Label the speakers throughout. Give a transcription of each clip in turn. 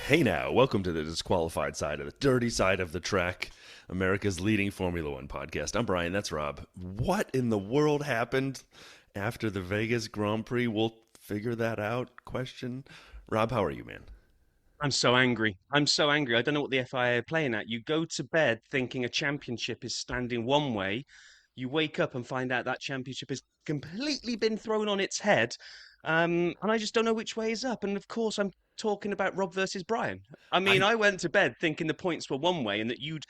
Speaker 1: Hey now, welcome to the disqualified side of the dirty side of the track, America's leading Formula One podcast. I'm Brian, that's Rob. What in the world happened after the Vegas Grand Prix? We'll figure that out. Question. Rob, how are you, man?
Speaker 2: I'm so angry. I'm so angry. I don't know what the FIA are playing at. You go to bed thinking a championship is standing one way. You wake up and find out that championship has completely been thrown on its head. And I just don't know which way is up. And of course, I'm talking about Rob versus Brian. I mean,
Speaker 1: I
Speaker 2: I went to bed thinking the points were one way and that you'd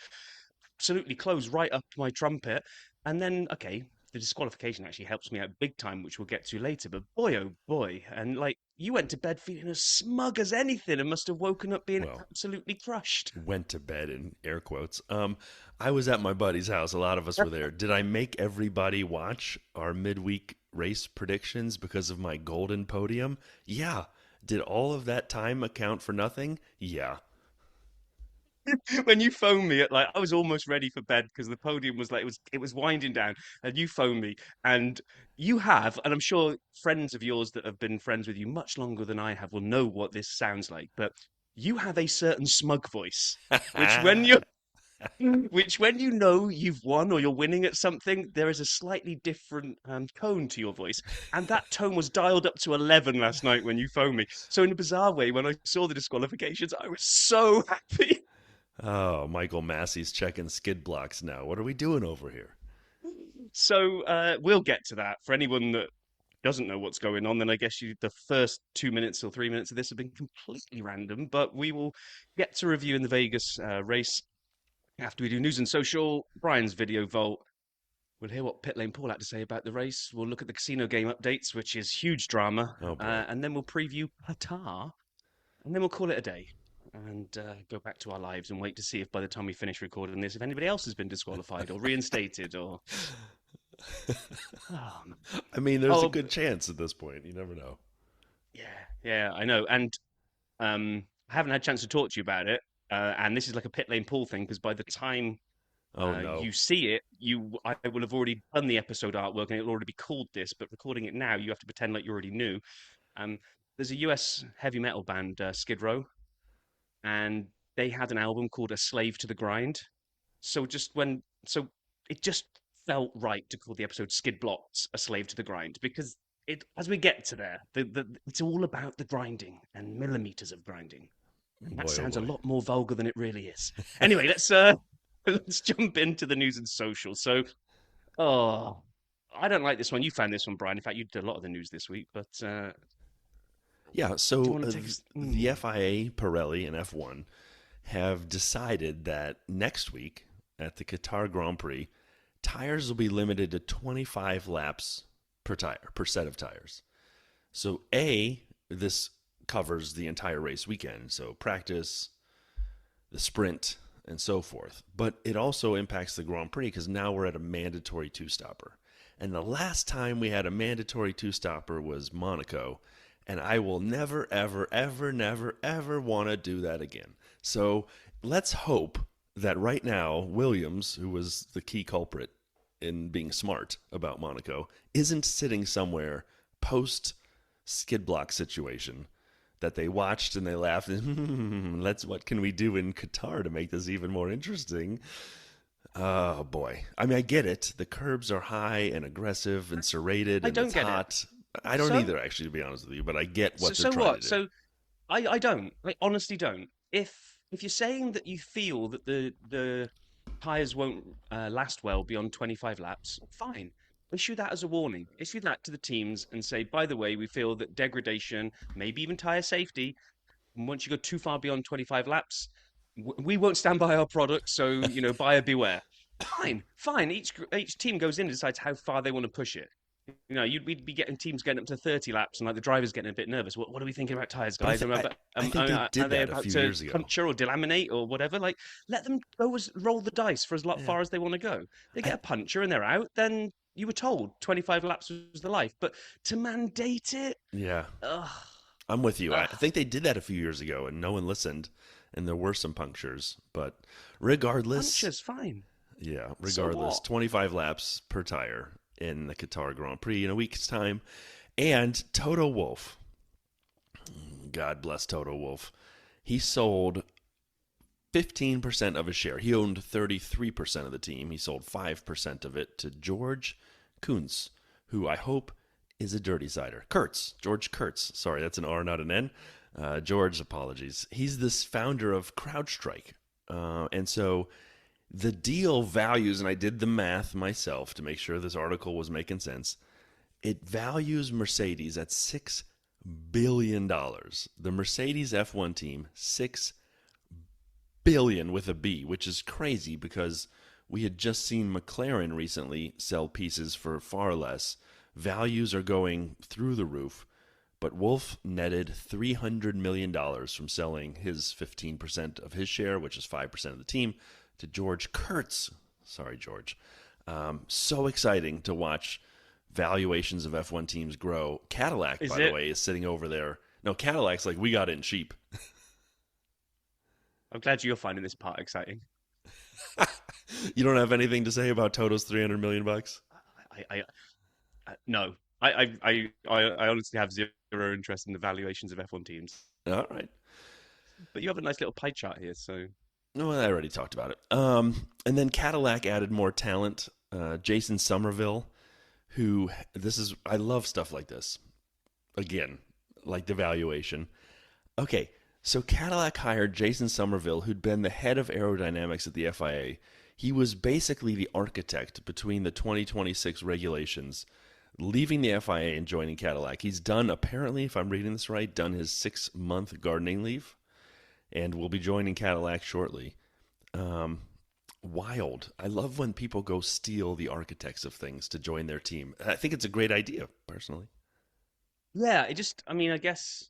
Speaker 2: absolutely close right up my trumpet. And then, okay, the disqualification actually helps me out big time, which we'll get to later. But boy, oh boy. And like, you went to bed feeling as smug as anything and must have woken up being
Speaker 1: well,
Speaker 2: absolutely crushed.
Speaker 1: went to bed in air quotes. I was at my buddy's house. A lot of us were there. Did I make everybody watch our midweek race predictions because of my golden podium? Yeah. Did all of that time account for nothing? Yeah.
Speaker 2: When you phoned me at like I was almost ready for bed because the podium was like it was winding down and you phoned me and you have and I'm sure friends of yours that have been friends with you much longer than I have will know what this sounds like, but you have a certain smug voice which when you which when you know you've won or you're winning at something, there is a slightly different tone to your voice. And that tone was dialed up to 11 last night when you phoned me. So in a bizarre way, when I saw the disqualifications, I was so happy.
Speaker 1: Oh, Michael Massey's checking skid blocks now. What are we doing over here?
Speaker 2: So we'll get to that. For anyone that doesn't know what's going on, then I guess the first 2 minutes or 3 minutes of this have been completely random. But we will get to review in the Vegas race after we do news and social. Brian's video vault. We'll hear what Pitlane Paul had to say about the race. We'll look at the casino game updates, which is huge drama,
Speaker 1: Oh boy.
Speaker 2: and then we'll preview Qatar, and then we'll call it a day and go back to our lives and wait to see if by the time we finish recording this, if anybody else has been disqualified or reinstated or. Oh,
Speaker 1: I mean, there's a
Speaker 2: oh
Speaker 1: good chance at this point. You never know.
Speaker 2: yeah, yeah, I know, and I haven't had a chance to talk to you about it, and this is like a pit lane Paul thing because by the time
Speaker 1: Oh no.
Speaker 2: you see it, I will have already done the episode artwork and it'll already be called this. But recording it now, you have to pretend like you already knew. Um, there's a US heavy metal band, Skid Row, and they had an album called "A Slave to the Grind." So it just felt right to call the episode "Skid Blocks: A Slave to the Grind" because it, as we get to there, it's all about the grinding and millimeters of grinding, and that
Speaker 1: Boy, oh
Speaker 2: sounds a
Speaker 1: boy.
Speaker 2: lot more vulgar than it really is. Anyway, let's let's jump into the news and social. So, oh, I don't like this one. You found this one, Brian. In fact, you did a lot of the news this week. But
Speaker 1: Yeah,
Speaker 2: do you
Speaker 1: so
Speaker 2: want to take us?
Speaker 1: the FIA, Pirelli, and F1 have decided that next week at the Qatar Grand Prix, tires will be limited to 25 laps per tire, per set of tires. So, this covers the entire race weekend, so practice, the sprint, and so forth. But it also impacts the Grand Prix because now we're at a mandatory two stopper. And the last time we had a mandatory two stopper was Monaco. And I will never, ever, ever, never, ever want to do that again. So let's hope that right now, Williams, who was the key culprit in being smart about Monaco, isn't sitting somewhere post skid block situation that they watched and they laughed and let's what can we do in Qatar to make this even more interesting? Oh boy. I mean, I get it. The curbs are high and aggressive and serrated
Speaker 2: I
Speaker 1: and
Speaker 2: don't
Speaker 1: it's
Speaker 2: get it.
Speaker 1: hot. I don't
Speaker 2: So,
Speaker 1: either, actually, to be honest with you, but I get
Speaker 2: so,
Speaker 1: what they're
Speaker 2: so
Speaker 1: trying to
Speaker 2: what?
Speaker 1: do.
Speaker 2: So, I don't. I honestly don't. If you're saying that you feel that the tires won't last well beyond 25 laps, fine. Issue that as a warning. Issue that to the teams and say, by the way, we feel that degradation, maybe even tire safety, once you go too far beyond 25 laps, we won't stand by our product. So, buyer beware. Fine, fine. Each team goes in and decides how far they want to push it. We'd be getting teams getting up to 30 laps, and like the drivers getting a bit nervous. What are we thinking about tires,
Speaker 1: But
Speaker 2: guys?
Speaker 1: I think they
Speaker 2: Are
Speaker 1: did
Speaker 2: they
Speaker 1: that a
Speaker 2: about
Speaker 1: few
Speaker 2: to
Speaker 1: years ago.
Speaker 2: puncture or delaminate or whatever? Like, let them go roll the dice for as
Speaker 1: Yeah.
Speaker 2: far as they want to go. They
Speaker 1: I
Speaker 2: get a puncture and they're out. Then you were told 25 laps was the life, but to mandate it,
Speaker 1: yeah,
Speaker 2: ugh,
Speaker 1: I'm with you. I
Speaker 2: ugh,
Speaker 1: think they did that a few years ago and no one listened and there were some punctures, but regardless,
Speaker 2: punctures, fine.
Speaker 1: yeah,
Speaker 2: So
Speaker 1: regardless,
Speaker 2: what?
Speaker 1: 25 laps per tire in the Qatar Grand Prix in a week's time. And Toto Wolff, God bless Toto Wolff. He sold 15% of his share. He owned 33% of the team. He sold 5% of it to George Kuntz, who I hope is a dirty cider. George Kurtz. Sorry, that's an R, not an N. George, apologies. He's this founder of CrowdStrike. And so the deal values, and I did the math myself to make sure this article was making sense, it values Mercedes at $6 billion. The Mercedes F1 team, $6 billion with a B, which is crazy because we had just seen McLaren recently sell pieces for far less. Values are going through the roof, but Wolff netted $300 million from selling his 15% of his share, which is 5% of the team, to George Kurtz. Sorry, George. So exciting to watch valuations of F1 teams grow. Cadillac, by the way, is sitting over there. No, Cadillac's like, we got in cheap.
Speaker 2: I'm glad you're finding this part exciting.
Speaker 1: You don't have anything to say about Toto's $300 million?
Speaker 2: No. I honestly have zero interest in the valuations of F1 teams.
Speaker 1: All right.
Speaker 2: But you have a nice little pie chart here, so...
Speaker 1: No, I already talked about it. And then Cadillac added more talent. Jason Somerville, who... I love stuff like this. Again, like the valuation. Okay, so Cadillac hired Jason Somerville, who'd been the head of aerodynamics at the FIA. He was basically the architect between the 2026 regulations, leaving the FIA and joining Cadillac. He's done, apparently, if I'm reading this right, done his 6-month gardening leave, and will be joining Cadillac shortly. Wild. I love when people go steal the architects of things to join their team. I think it's a great idea, personally.
Speaker 2: Yeah, I guess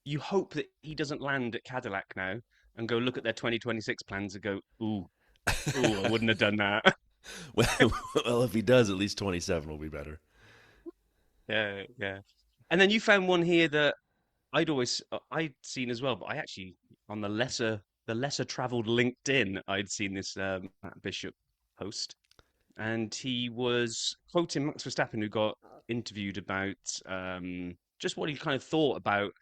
Speaker 2: you hope that he doesn't land at Cadillac now and go look at their 2026 plans and go, ooh, I wouldn't have done that.
Speaker 1: Well, if he does, at least 27 will be better.
Speaker 2: Yeah, yeah. And then you found one here that I'd seen as well, but I actually on the lesser traveled LinkedIn, I'd seen this Matt Bishop post, and he was quoting Max Verstappen, who got interviewed about just what he kind of thought about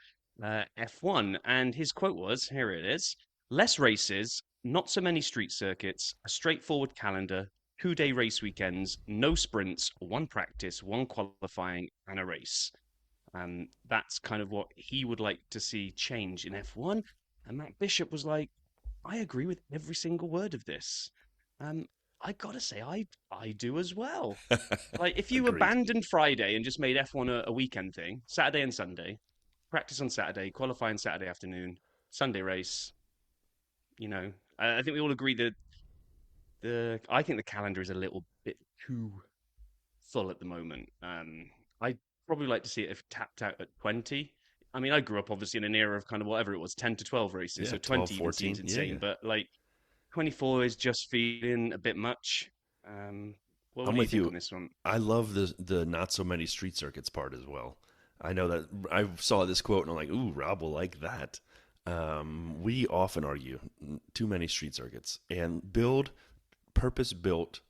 Speaker 2: F1, and his quote was, here it is: "Less races, not so many street circuits, a straightforward calendar, 2-day race weekends, no sprints, one practice, one qualifying, and a race." That's kind of what he would like to see change in F1. And Matt Bishop was like, I agree with every single word of this. I gotta say, I do as well. Like, if you
Speaker 1: Agreed.
Speaker 2: abandoned Friday and just made F1 a weekend thing, Saturday and Sunday, practice on Saturday, qualifying Saturday afternoon, Sunday race, I think we all agree that I think the calendar is a little bit too full at the moment. I'd probably like to see it if tapped out at 20. I mean, I grew up obviously in an era of kind of whatever it was, 10 to 12 races,
Speaker 1: Yeah,
Speaker 2: so
Speaker 1: 12,
Speaker 2: 20 even
Speaker 1: 14.
Speaker 2: seems insane.
Speaker 1: Yeah.
Speaker 2: But like 24 is just feeling a bit much. What
Speaker 1: I'm
Speaker 2: do you
Speaker 1: with
Speaker 2: think
Speaker 1: you.
Speaker 2: on this one?
Speaker 1: I love the not so many street circuits part as well. I know that I saw this quote and I'm like, ooh, Rob will like that. We often argue too many street circuits and build purpose-built,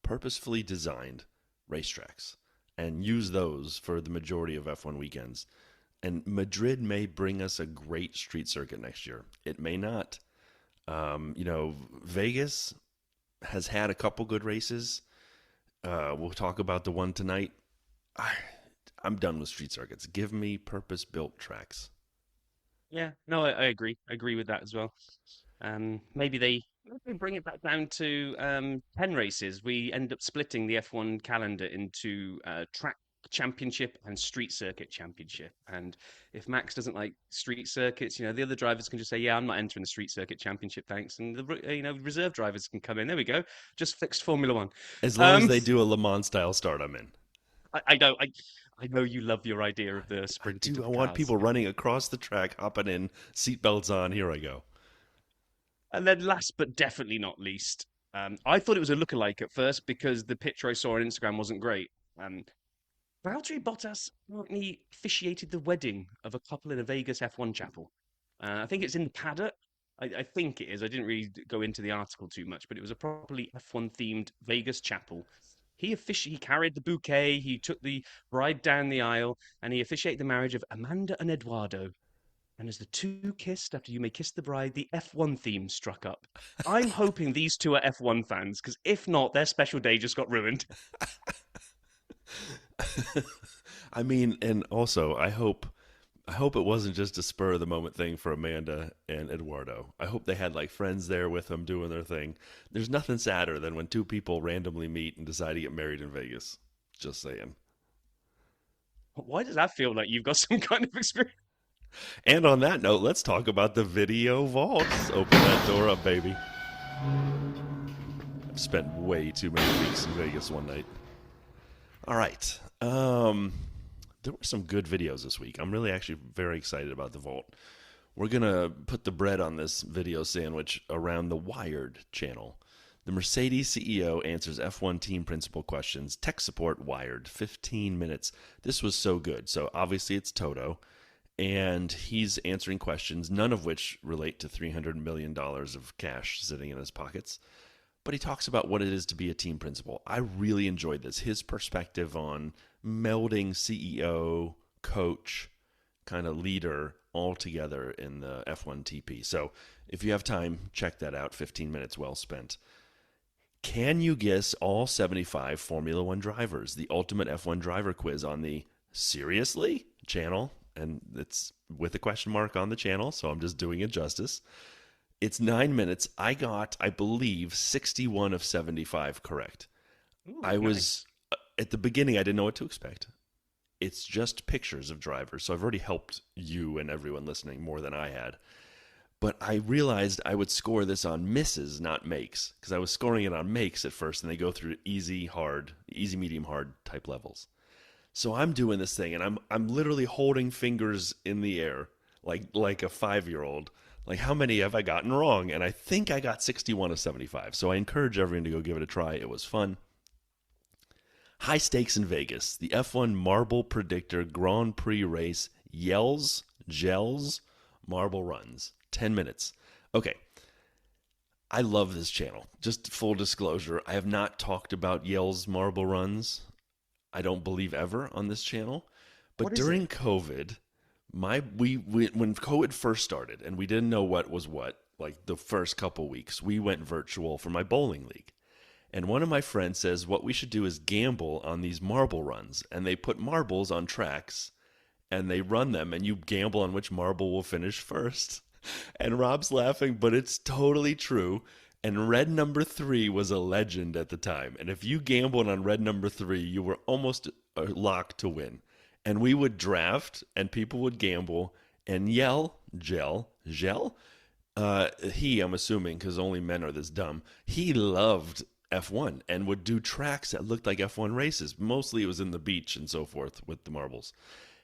Speaker 1: purposefully designed racetracks and use those for the majority of F1 weekends. And Madrid may bring us a great street circuit next year. It may not. Vegas has had a couple good races. We'll talk about the one tonight. I'm done with street circuits. Give me purpose-built tracks.
Speaker 2: Yeah, no, I agree. I agree with that as well. Maybe they bring it back down to 10 races. We end up splitting the F1 calendar into track championship and street circuit championship. And if Max doesn't like street circuits, the other drivers can just say, yeah, I'm not entering the street circuit championship, thanks. And the reserve drivers can come in. There we go. Just fixed Formula One.
Speaker 1: As long as they do a Le Mans style start, I'm in.
Speaker 2: I know you love your idea of the sprinting.
Speaker 1: I want people running across the track, hopping in, seatbelts on. Here I go.
Speaker 2: And then last but definitely not least, I thought it was a lookalike at first because the picture I saw on Instagram wasn't great. Valtteri Bottas apparently officiated the wedding of a couple in a Vegas F1 chapel. I think it's in the paddock. I think it is. I didn't really go into the article too much, but it was a properly F1 themed Vegas chapel. He carried the bouquet, he took the bride down the aisle, and he officiated the marriage of Amanda and Eduardo. And as the two kissed after You May Kiss the Bride, the F1 theme struck up. I'm hoping these two are F1 fans, because if not, their special day just got ruined.
Speaker 1: I mean, and also I hope it wasn't just a spur of the moment thing for Amanda and Eduardo. I hope they had like friends there with them doing their thing. There's nothing sadder than when two people randomly meet and decide to get married in Vegas. Just saying.
Speaker 2: Why does that feel like you've got some kind of experience?
Speaker 1: And on that note, let's talk about the video vaults. Open that door up, baby. I've spent way too many weeks in Vegas one night. All right. There were some good videos this week. I'm really actually very excited about the vault. We're going to put the bread on this video sandwich around the Wired channel. The Mercedes CEO answers F1 team principal questions. Tech support Wired, 15 minutes. This was so good. So obviously it's Toto, and he's answering questions, none of which relate to $300 million of cash sitting in his pockets. But he talks about what it is to be a team principal. I really enjoyed this. His perspective on melding CEO, coach, kind of leader all together in the F1 TP. So if you have time, check that out. 15 minutes well spent. Can you guess all 75 Formula One drivers? The ultimate F1 driver quiz on the Seriously channel. And it's with a question mark on the channel, so I'm just doing it justice. It's 9 minutes. I got, I believe, 61 of 75 correct.
Speaker 2: Ooh,
Speaker 1: I was,
Speaker 2: nice.
Speaker 1: at the beginning, I didn't know what to expect. It's just pictures of drivers, so I've already helped you and everyone listening more than I had. But I realized I would score this on misses, not makes, because I was scoring it on makes at first, and they go through easy, hard, easy, medium, hard type levels. So I'm doing this thing, and I'm literally holding fingers in the air, like a 5-year-old. Like, how many have I gotten wrong? And I think I got 61 of 75. So I encourage everyone to go give it a try. It was fun. High stakes in Vegas. The F1 Marble Predictor Grand Prix race. Yells, gels, marble runs. 10 minutes. Okay. I love this channel. Just full disclosure, I have not talked about Yells marble runs, I don't believe, ever on this channel. But
Speaker 2: What is
Speaker 1: during
Speaker 2: it?
Speaker 1: COVID, when COVID first started and we didn't know what was what, like the first couple weeks, we went virtual for my bowling league. And one of my friends says what we should do is gamble on these marble runs. And they put marbles on tracks and they run them, and you gamble on which marble will finish first. And Rob's laughing, but it's totally true. And red number 3 was a legend at the time. And if you gambled on red number 3, you were almost locked to win. And we would draft, and people would gamble and yell, gel. I'm assuming, because only men are this dumb, he loved F1 and would do tracks that looked like F1 races. Mostly it was in the beach and so forth with the marbles.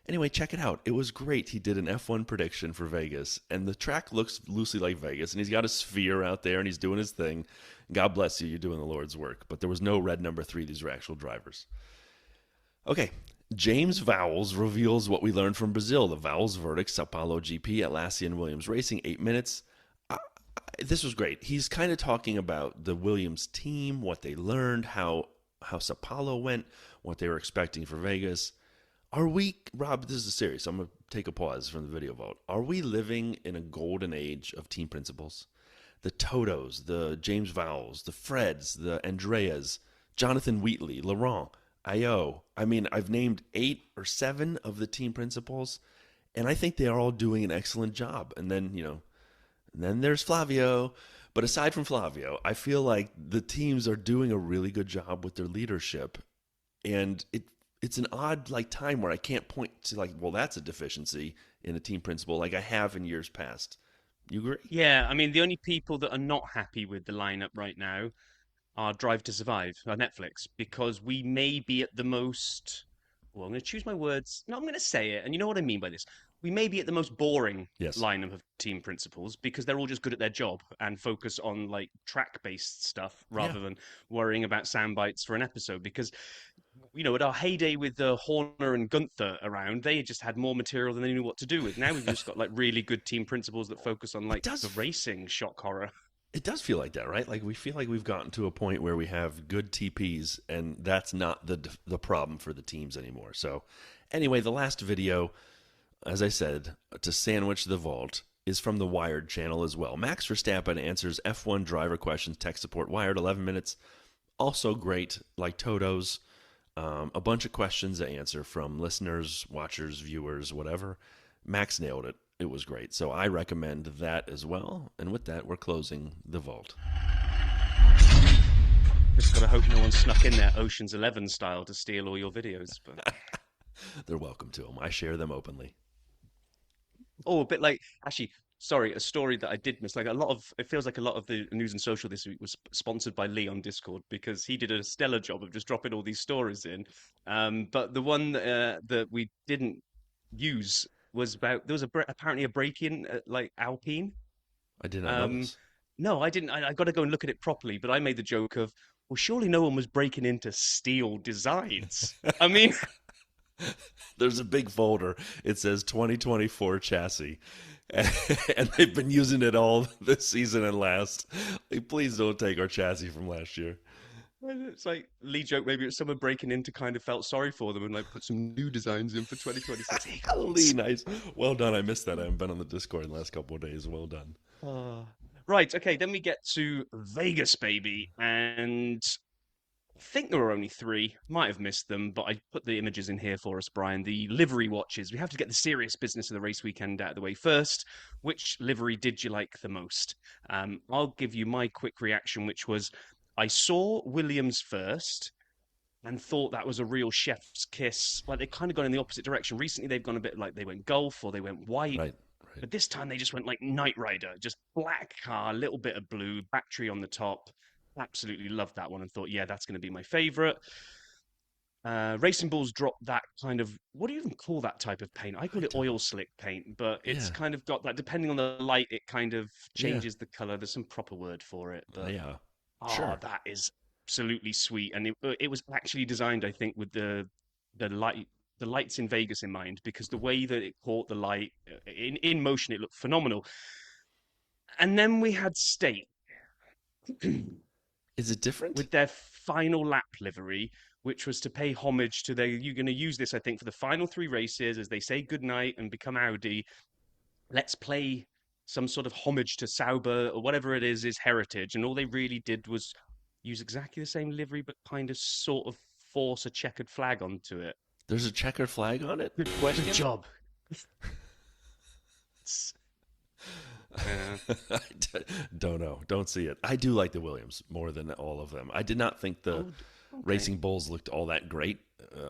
Speaker 1: Anyway, check it out. It was great. He did an F1 prediction for Vegas, and the track looks loosely like Vegas, and he's got a sphere out there, and he's doing his thing. God bless you. You're doing the Lord's work. But there was no red number 3. These are actual drivers. Okay. James Vowles reveals what we learned from Brazil. The Vowles verdict, Sao Paulo GP, Atlassian Williams Racing, 8 minutes. This was great. He's kind of talking about the Williams team, what they learned, how Sao Paulo went, what they were expecting for Vegas. Are we, Rob, this is serious. I'm going to take a pause from the video vote. Are we living in a golden age of team principals? The Totos, the James Vowles, the Freds, the Andreas, Jonathan Wheatley, Laurent, Io. I mean, I've named 8 or 7 of the team principals, and I think they are all doing an excellent job. And then, and then there's Flavio. But aside from Flavio, I feel like the teams are doing a really good job with their leadership. And it's an odd time where I can't point to well, that's a deficiency in a team principal like I have in years past. You agree?
Speaker 2: Yeah, I mean, the only people that are not happy with the lineup right now are Drive to Survive on Netflix, because we may be at the most, well, I'm going to choose my words. No, I'm going to say it. And you know what I mean by this. We may be at the most boring
Speaker 1: Yes.
Speaker 2: lineup of team principals, because they're all just good at their job and focus on track-based stuff
Speaker 1: Yeah.
Speaker 2: rather than worrying about sound bites for an episode. Because at our heyday with Horner and Gunther around, they just had more material than they knew what to do with. Now we've just got really good team principals that focus on
Speaker 1: It
Speaker 2: the
Speaker 1: does
Speaker 2: racing shock horror.
Speaker 1: it does feel like that, right? Like we feel like we've gotten to a point where we have good TPs, and that's not the problem for the teams anymore. So anyway, the last video, as I said, to sandwich the vault is from the Wired channel as well. Max Verstappen answers F1 driver questions, tech support, Wired, 11 minutes. Also great, like Toto's. A bunch of questions to answer from listeners, watchers, viewers, whatever. Max nailed it. It was great. So I recommend that as well. And with that, we're closing the vault.
Speaker 2: Just gotta hope no one snuck in there Ocean's 11 style to steal all your videos. But
Speaker 1: They're welcome to them. I share them openly.
Speaker 2: oh, a bit like actually, sorry, a story that I did miss. Like a lot of it feels like a lot of the news and social this week was sponsored by Lee on Discord because he did a stellar job of just dropping all these stories in. But the one that we didn't use was about there was apparently a break-in at like Alpine.
Speaker 1: I did not know
Speaker 2: Um,
Speaker 1: this.
Speaker 2: no, I didn't. I got to go and look at it properly. But I made the joke of, well, surely no one was breaking into steal designs. I mean,
Speaker 1: There's a big folder. It says 2024 chassis. And they've been using it all this season and last. Like, please don't take our chassis from last year.
Speaker 2: it's like Lee joke. Maybe it's someone breaking in to kind of felt sorry for them and like put some new designs in for 2026.
Speaker 1: Lee, nice. Well done. I missed that. I haven't been on the Discord in the last couple of days. Well done.
Speaker 2: Right. Okay. Then we get to Vegas, baby, and I think there were only three. Might have missed them, but I put the images in here for us, Brian. The livery watches. We have to get the serious business of the race weekend out of the way first. Which livery did you like the most? I'll give you my quick reaction, which was I saw Williams first and thought that was a real chef's kiss. Like they've kind of gone in the opposite direction. Recently, they've gone a bit like they went golf or they went white.
Speaker 1: Right. Right.
Speaker 2: But this time they just went like Knight Rider, just black car, a little bit of blue, battery on the top. Absolutely loved that one and thought, yeah, that's going to be my favorite. Racing Bulls dropped that kind of, what do you even call that type of paint? I call it oil slick paint, but it's
Speaker 1: Yeah.
Speaker 2: kind of got that, depending on the light, it kind of
Speaker 1: Yeah.
Speaker 2: changes the color. There's some proper word for it, but
Speaker 1: Yeah.
Speaker 2: oh,
Speaker 1: Sure.
Speaker 2: that is absolutely sweet. And it was actually designed, I think, with the light the lights in Vegas in mind, because the way that it caught the light in motion, it looked phenomenal. And then we had State
Speaker 1: Is it different?
Speaker 2: with their final lap livery, which was to pay homage to their. You're going to use this, I think, for the final three races as they say goodnight and become Audi. Let's play some sort of homage to Sauber or whatever it is, his heritage. And all they really did was use exactly the same livery, but kind of sort of force a checkered flag onto it.
Speaker 1: There's a checkered flag on it?
Speaker 2: Good
Speaker 1: Question?
Speaker 2: Good job.
Speaker 1: I don't know. Don't see it. I do like the Williams more than all of them. I did not think the
Speaker 2: Oh, okay.
Speaker 1: Racing Bulls looked all that great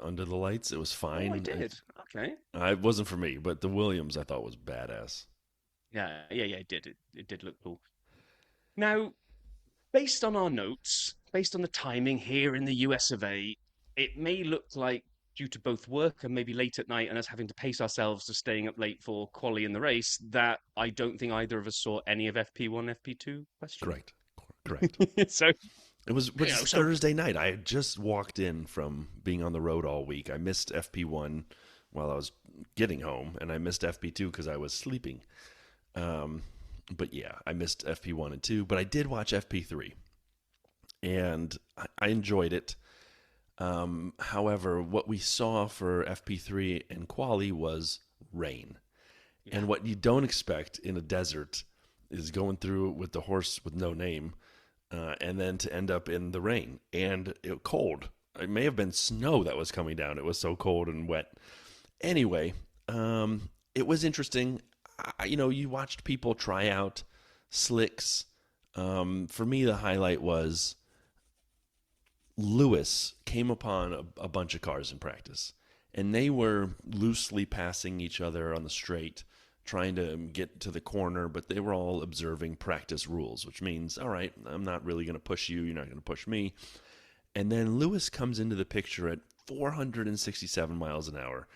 Speaker 1: under the lights. It was fine.
Speaker 2: Oh, I did. Okay.
Speaker 1: It wasn't for me, but the Williams I thought was badass.
Speaker 2: Yeah, it did. It did look cool. Now, based on our notes, based on the timing here in the US of A, it may look like due to both work and maybe late at night and us having to pace ourselves to staying up late for quali in the race, that I don't think either of us saw any of FP1, FP2 question.
Speaker 1: Correct. Correct.
Speaker 2: So,
Speaker 1: It was
Speaker 2: you know, so
Speaker 1: Thursday night. I had just walked in from being on the road all week. I missed FP1 while I was getting home, and I missed FP2 because I was sleeping. But yeah, I missed FP1 and 2, but I did watch FP3, and I enjoyed it. However, what we saw for FP3 and Qualy was rain.
Speaker 2: yeah.
Speaker 1: And what you don't expect in a desert is going through it with the horse with no name, and then to end up in the rain and it cold. It may have been snow that was coming down. It was so cold and wet. Anyway, it was interesting. You watched people try out slicks. For me, the highlight was Lewis came upon a bunch of cars in practice, and they were loosely passing each other on the straight, trying to get to the corner, but they were all observing practice rules, which means, all right, I'm not really going to push you, you're not going to push me. And then Lewis comes into the picture at 467 miles an hour,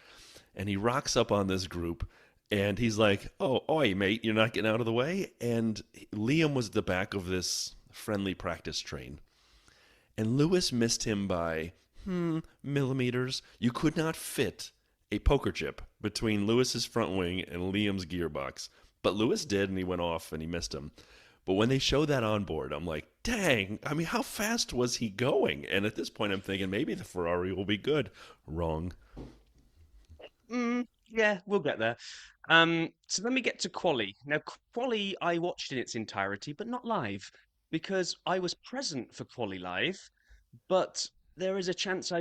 Speaker 1: and he rocks up on this group, and he's like, oh, oi, mate, you're not getting out of the way? And Liam was at the back of this friendly practice train. And Lewis missed him by millimeters. You could not fit a poker chip between Lewis's front wing and Liam's gearbox. But Lewis did, and he went off, and he missed him. But when they showed that on board, I'm like, dang, I mean, how fast was he going? And at this point, I'm thinking maybe the Ferrari will be good. Wrong.
Speaker 2: Yeah, we'll get there. So let me get to Qualy. Now, Qualy I watched in its entirety, but not live, because I was present for Qualy live, but there is a chance I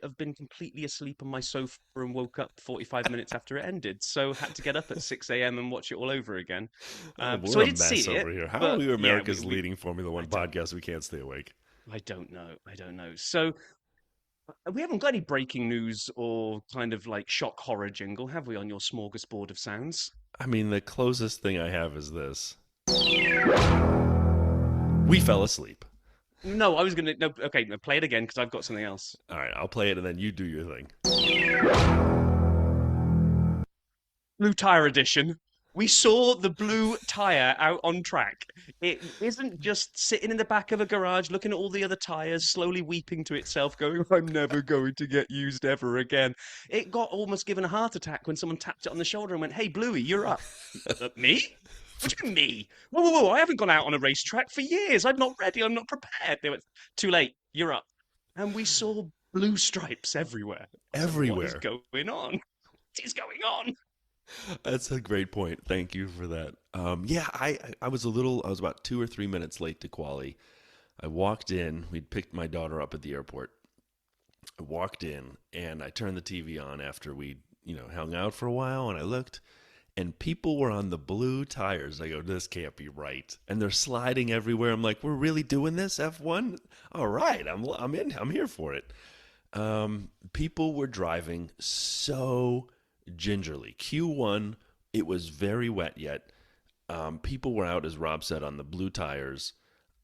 Speaker 2: have been completely asleep on my sofa and woke up 45 minutes after it ended. So had to get up at 6 a.m. and watch it all over again.
Speaker 1: Oh,
Speaker 2: So
Speaker 1: we're
Speaker 2: I
Speaker 1: a
Speaker 2: did
Speaker 1: mess
Speaker 2: see
Speaker 1: over
Speaker 2: it,
Speaker 1: here. How are
Speaker 2: but
Speaker 1: we
Speaker 2: yeah,
Speaker 1: America's leading Formula
Speaker 2: I
Speaker 1: One
Speaker 2: don't,
Speaker 1: podcast? We can't stay awake.
Speaker 2: I don't know, I don't know. So we haven't got any breaking news or kind of like shock horror jingle, have we, on your smorgasbord of sounds?
Speaker 1: I mean, the closest thing I have is this. We fell asleep.
Speaker 2: No, I was gonna. No, okay, no, play it again because I've got something else.
Speaker 1: All right, I'll play it and then you do your thing.
Speaker 2: Blue tire edition. We saw the blue tire out on track. It isn't just sitting in the back of a garage looking at all the other tires, slowly weeping to itself, going, "I'm never going to get used ever again." It got almost given a heart attack when someone tapped it on the shoulder and went, "Hey, Bluey, you're up." Me? What do you mean me? Whoa, whoa, whoa! I haven't gone out on a racetrack for years. I'm not ready. I'm not prepared. They went, "Too late. You're up." And we saw blue stripes everywhere. So what is
Speaker 1: Everywhere.
Speaker 2: going on? What is going on?
Speaker 1: That's a great point. Thank you for that. Yeah, I was about 2 or 3 minutes late to Quali. I walked in. We'd picked my daughter up at the airport. I walked in and I turned the TV on after we, hung out for a while, and I looked and people were on the blue tires. I go, this can't be right. And they're sliding everywhere. I'm like, we're really doing this, F1? All right, I'm here for it. People were driving so gingerly. Q1, it was very wet yet. People were out, as Rob said, on the blue tires.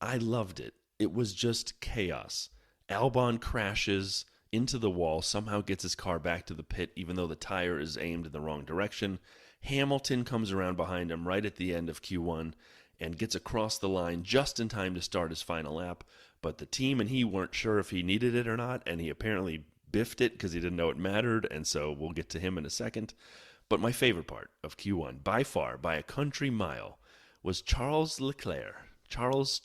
Speaker 1: I loved it. It was just chaos. Albon crashes into the wall, somehow gets his car back to the pit, even though the tire is aimed in the wrong direction. Hamilton comes around behind him right at the end of Q1 and gets across the line just in time to start his final lap. But the team and he weren't sure if he needed it or not, and he apparently biffed it because he didn't know it mattered, and so we'll get to him in a second. But my favorite part of Q1, by far, by a country mile, was Charles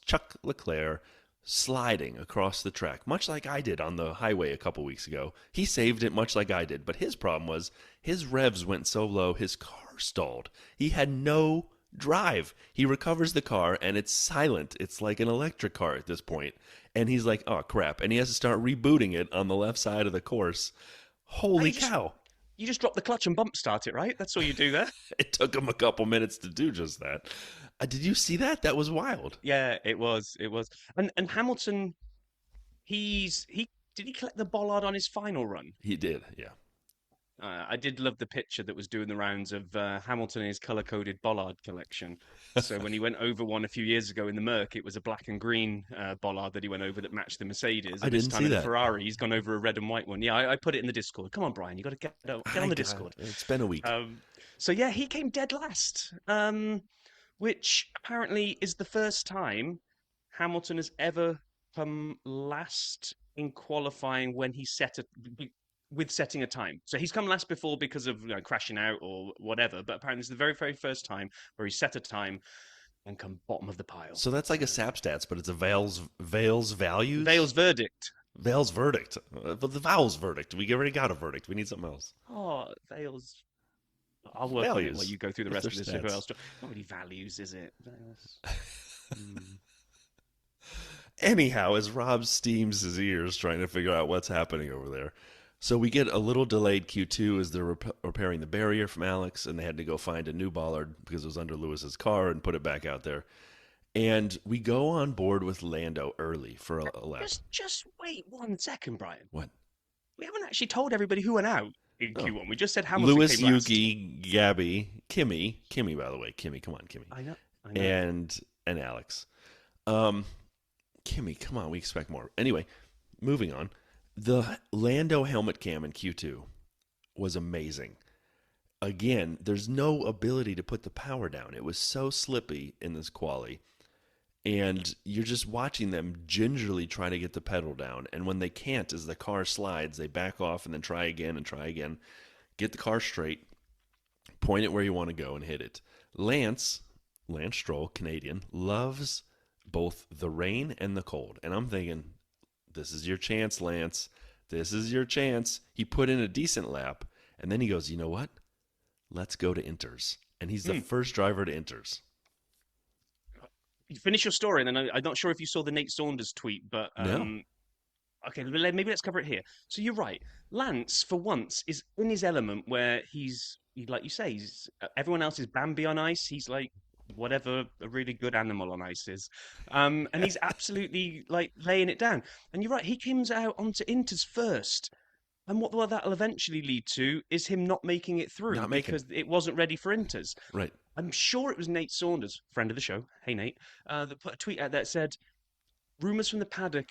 Speaker 1: Chuck Leclerc, sliding across the track, much like I did on the highway a couple weeks ago. He saved it much like I did, but his problem was his revs went so low, his car stalled. He had no drive. He recovers the car, and it's silent. It's like an electric car at this point. And he's like, oh, crap. And he has to start rebooting it on the left side of the course. Holy cow.
Speaker 2: You just drop the clutch and bump start it, right? That's all you do there.
Speaker 1: It took him a couple minutes to do just that. Did you see that? That was wild.
Speaker 2: Yeah, it was. It was. And Hamilton, he did he collect the bollard on his final run?
Speaker 1: He did, yeah.
Speaker 2: I did love the picture that was doing the rounds of Hamilton and his color-coded bollard collection. So when he went over one a few years ago in the Merc, it was a black and green bollard that he went over that matched the Mercedes.
Speaker 1: I didn't see that.
Speaker 2: Ferrari, he's gone over a red and white one. Yeah, I put it in the Discord. Come on, Brian, you got to get on the Discord.
Speaker 1: It's been a week.
Speaker 2: So yeah, he came dead last, which apparently is the first time Hamilton has ever come last in qualifying when he setting a time. So he's come last before because of crashing out or whatever, but apparently it's the very, very first time where he set a time and come bottom of the pile.
Speaker 1: So that's like a SAP stats, but it's a Vale's values?
Speaker 2: Vale's verdict.
Speaker 1: Vale's verdict. But the Vale's verdict. We already got a verdict. We need something else.
Speaker 2: Oh, Vale's. I'll work on it while you go through the rest of this. Not really values, is it?
Speaker 1: Anyhow, as Rob steams his ears trying to figure out what's happening over there, so we get a little delayed Q2 as they're repairing the barrier from Alex, and they had to go find a new bollard because it was under Lewis's car and put it back out there. And we go on board with Lando early for a lap.
Speaker 2: Just wait 1 second, Brian.
Speaker 1: What?
Speaker 2: We haven't actually told everybody who went out in Q1. We just said Hamilton
Speaker 1: Lewis,
Speaker 2: came last.
Speaker 1: Yuki, Gabby, Kimmy, by the way. Kimmy, come on, Kimmy.
Speaker 2: I know.
Speaker 1: And Alex. Kimmy, come on, we expect more. Anyway, moving on. The Lando helmet cam in Q2 was amazing. Again, there's no ability to put the power down. It was so slippy in this quali. And you're just watching them gingerly try to get the pedal down. And when they can't, as the car slides, they back off and then try again. Get the car straight, point it where you want to go, and hit it. Lance Stroll, Canadian, loves both the rain and the cold. And I'm thinking, this is your chance, Lance. This is your chance. He put in a decent lap, and then he goes, you know what? let's go to Inters. And he's the first driver to Inters.
Speaker 2: You finish your story, and then I'm not sure if you saw the Nate Saunders tweet, but
Speaker 1: No.
Speaker 2: okay, maybe let's cover it here. So you're right. Lance, for once, is in his element where like you say, everyone else is Bambi on ice. He's like whatever a really good animal on ice is. And he's absolutely like laying it down. And you're right, he comes out onto Inters first. And what that'll eventually lead to is him not making it through
Speaker 1: Not making
Speaker 2: because it wasn't ready for Inters.
Speaker 1: Right.
Speaker 2: I'm sure it was Nate Saunders, friend of the show. Hey, Nate, that put a tweet out that said, rumours from the paddock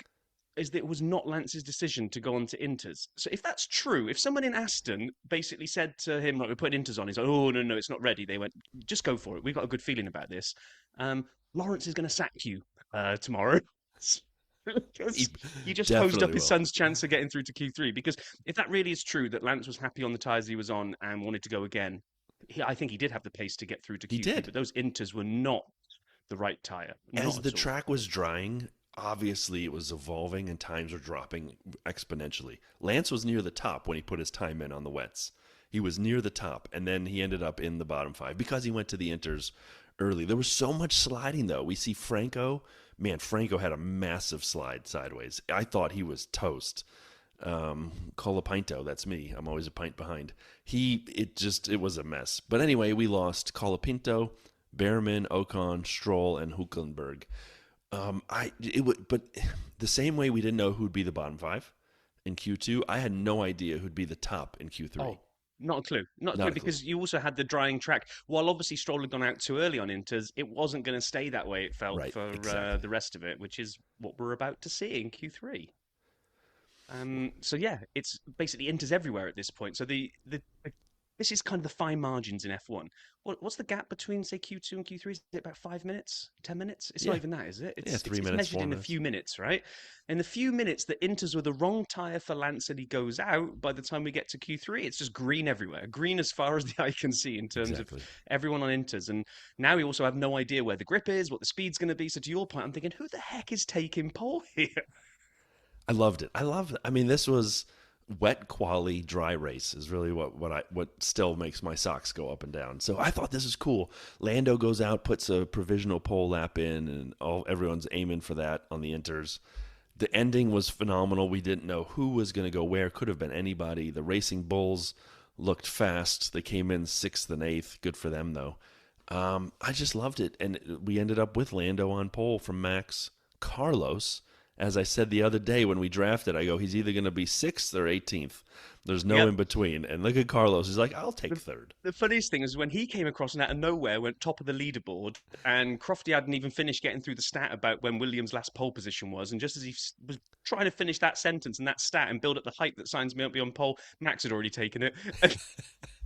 Speaker 2: is that it was not Lance's decision to go on to Inters. So if that's true, if someone in Aston basically said to him, like, we're putting Inters on, he's like, oh, no, it's not ready. They went, just go for it. We've got a good feeling about this. Lawrence is going to sack you tomorrow. Because you just hosed up his son's chance of getting through to Q3. Because if that really is true, that Lance was happy on the tyres he was on and wanted to go again, I think he did have the pace to get through to Q3. He did. But those Inters were not the right tyre.
Speaker 1: As the track was drying, obviously it was evolving and times were dropping exponentially. Lance was near the top when he put his time in on the wets. He was near the top, and then he ended up in the bottom 5 because he went to the Inters early. There was so much sliding, though. We see Franco. Man, Franco had a massive slide sideways. I thought he was toast. Colapinto, that's me. I'm always a pint behind. It was a mess. But anyway, we lost Colapinto, Behrman, Ocon, Stroll, and Hülkenberg. But the same way we didn't know who'd be the bottom 5 in Q2, I had no idea who'd be the top in Q3.
Speaker 2: Oh. Not a clue. Not a clue because you also had the drying track. While obviously Stroll had gone out too early on Inters, it wasn't going to stay that way, it felt, the rest of it, which is what we're about to see in Q3. So yeah, it's basically Inters everywhere at this point. So this is kind of the fine margins in F1. What's the gap between, say, Q2 and Q3? Is it about 5 minutes, 10 minutes? It's not even that, is it? It's
Speaker 1: 3
Speaker 2: minutes. It's measured in a few minutes, right? In the few minutes that Inters were the wrong tyre for Lance and he goes out, by the time we get to Q3, it's just green everywhere. Green as far as the eye can see in terms of everyone on Inters. And now we also have no idea where the grip is, what the speed's going to be. So to your point, I'm thinking, who the heck is taking pole here?
Speaker 1: I loved it. I mean, this was wet Qualy dry race is really what still makes my socks go up and down. So I thought this is cool. Lando goes out, puts a provisional pole lap in, and everyone's aiming for that on the Inters. The ending was phenomenal. We didn't know who was going to go where. Could have been anybody. The Racing Bulls looked fast. They came in 6th and 8th. Good for them, though. I just loved it. And we ended up with Lando on pole from Max. Carlos, as I said the other day when we drafted, I go, he's either going to be 6th or 18th. There's no in between. And look at Carlos. He's like, I'll take 3rd.
Speaker 2: The funniest thing is when he came across and out of nowhere went top of the leaderboard, and Crofty hadn't even finished getting through the stat about when Williams' last pole position was. And just as he was trying to finish that sentence and that stat and build up the hype that signs me up beyond pole, Max had already taken it.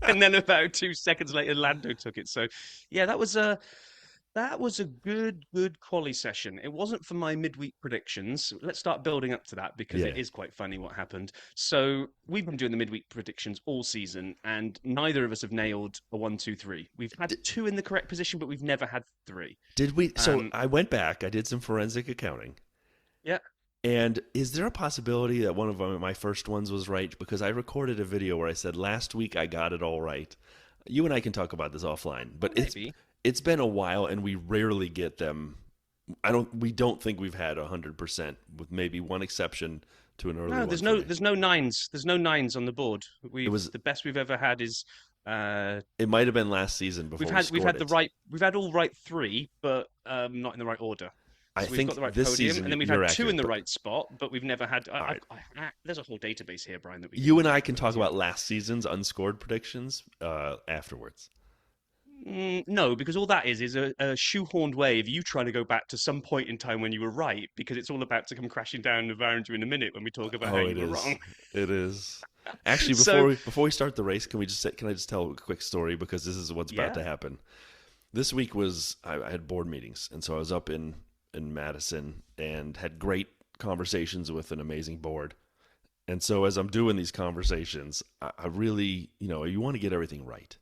Speaker 2: And then about 2 seconds later, Lando took it. So, yeah, that was a good Qualy session. It wasn't for my midweek predictions. Let's start building up to that because it is quite funny what happened. So we've been doing the midweek predictions all season, and neither of us have nailed a 1, 2, 3. We've had 2 in the correct position, but we've never had 3.
Speaker 1: Did we? So I went back. I did some forensic accounting.
Speaker 2: Yeah.
Speaker 1: And is there a possibility that one of my first ones was right? Because I recorded a video where I said last week I got it all right. You and I can talk about this offline, but It's been a while, and we rarely get them. We don't think we've had 100%, with maybe one exception to an early.
Speaker 2: No, there's no nines. There's no nines on the board. The best we've ever had is.
Speaker 1: It might have been last season before
Speaker 2: we've had all right 3, but not in the right order. So
Speaker 1: I think
Speaker 2: got the right
Speaker 1: this
Speaker 2: podium,
Speaker 1: season,
Speaker 2: and then we've had 2 in the right spot, but we've never had. There's a whole database here, Brian. That
Speaker 1: you and I can talk about last season's unscored predictions afterwards.
Speaker 2: No, because all that is a shoehorned way of you trying to go back to some point in time when you were right, because it's all about to come crashing down around you in a minute when we talk about how you were wrong.
Speaker 1: It is. Actually, before we start the race, can I just tell a quick story, because this is what's about to happen. This week I had board meetings, and so I was up in Madison and had great conversations with an amazing board. And so as I'm doing these conversations, I really, you want to get everything right.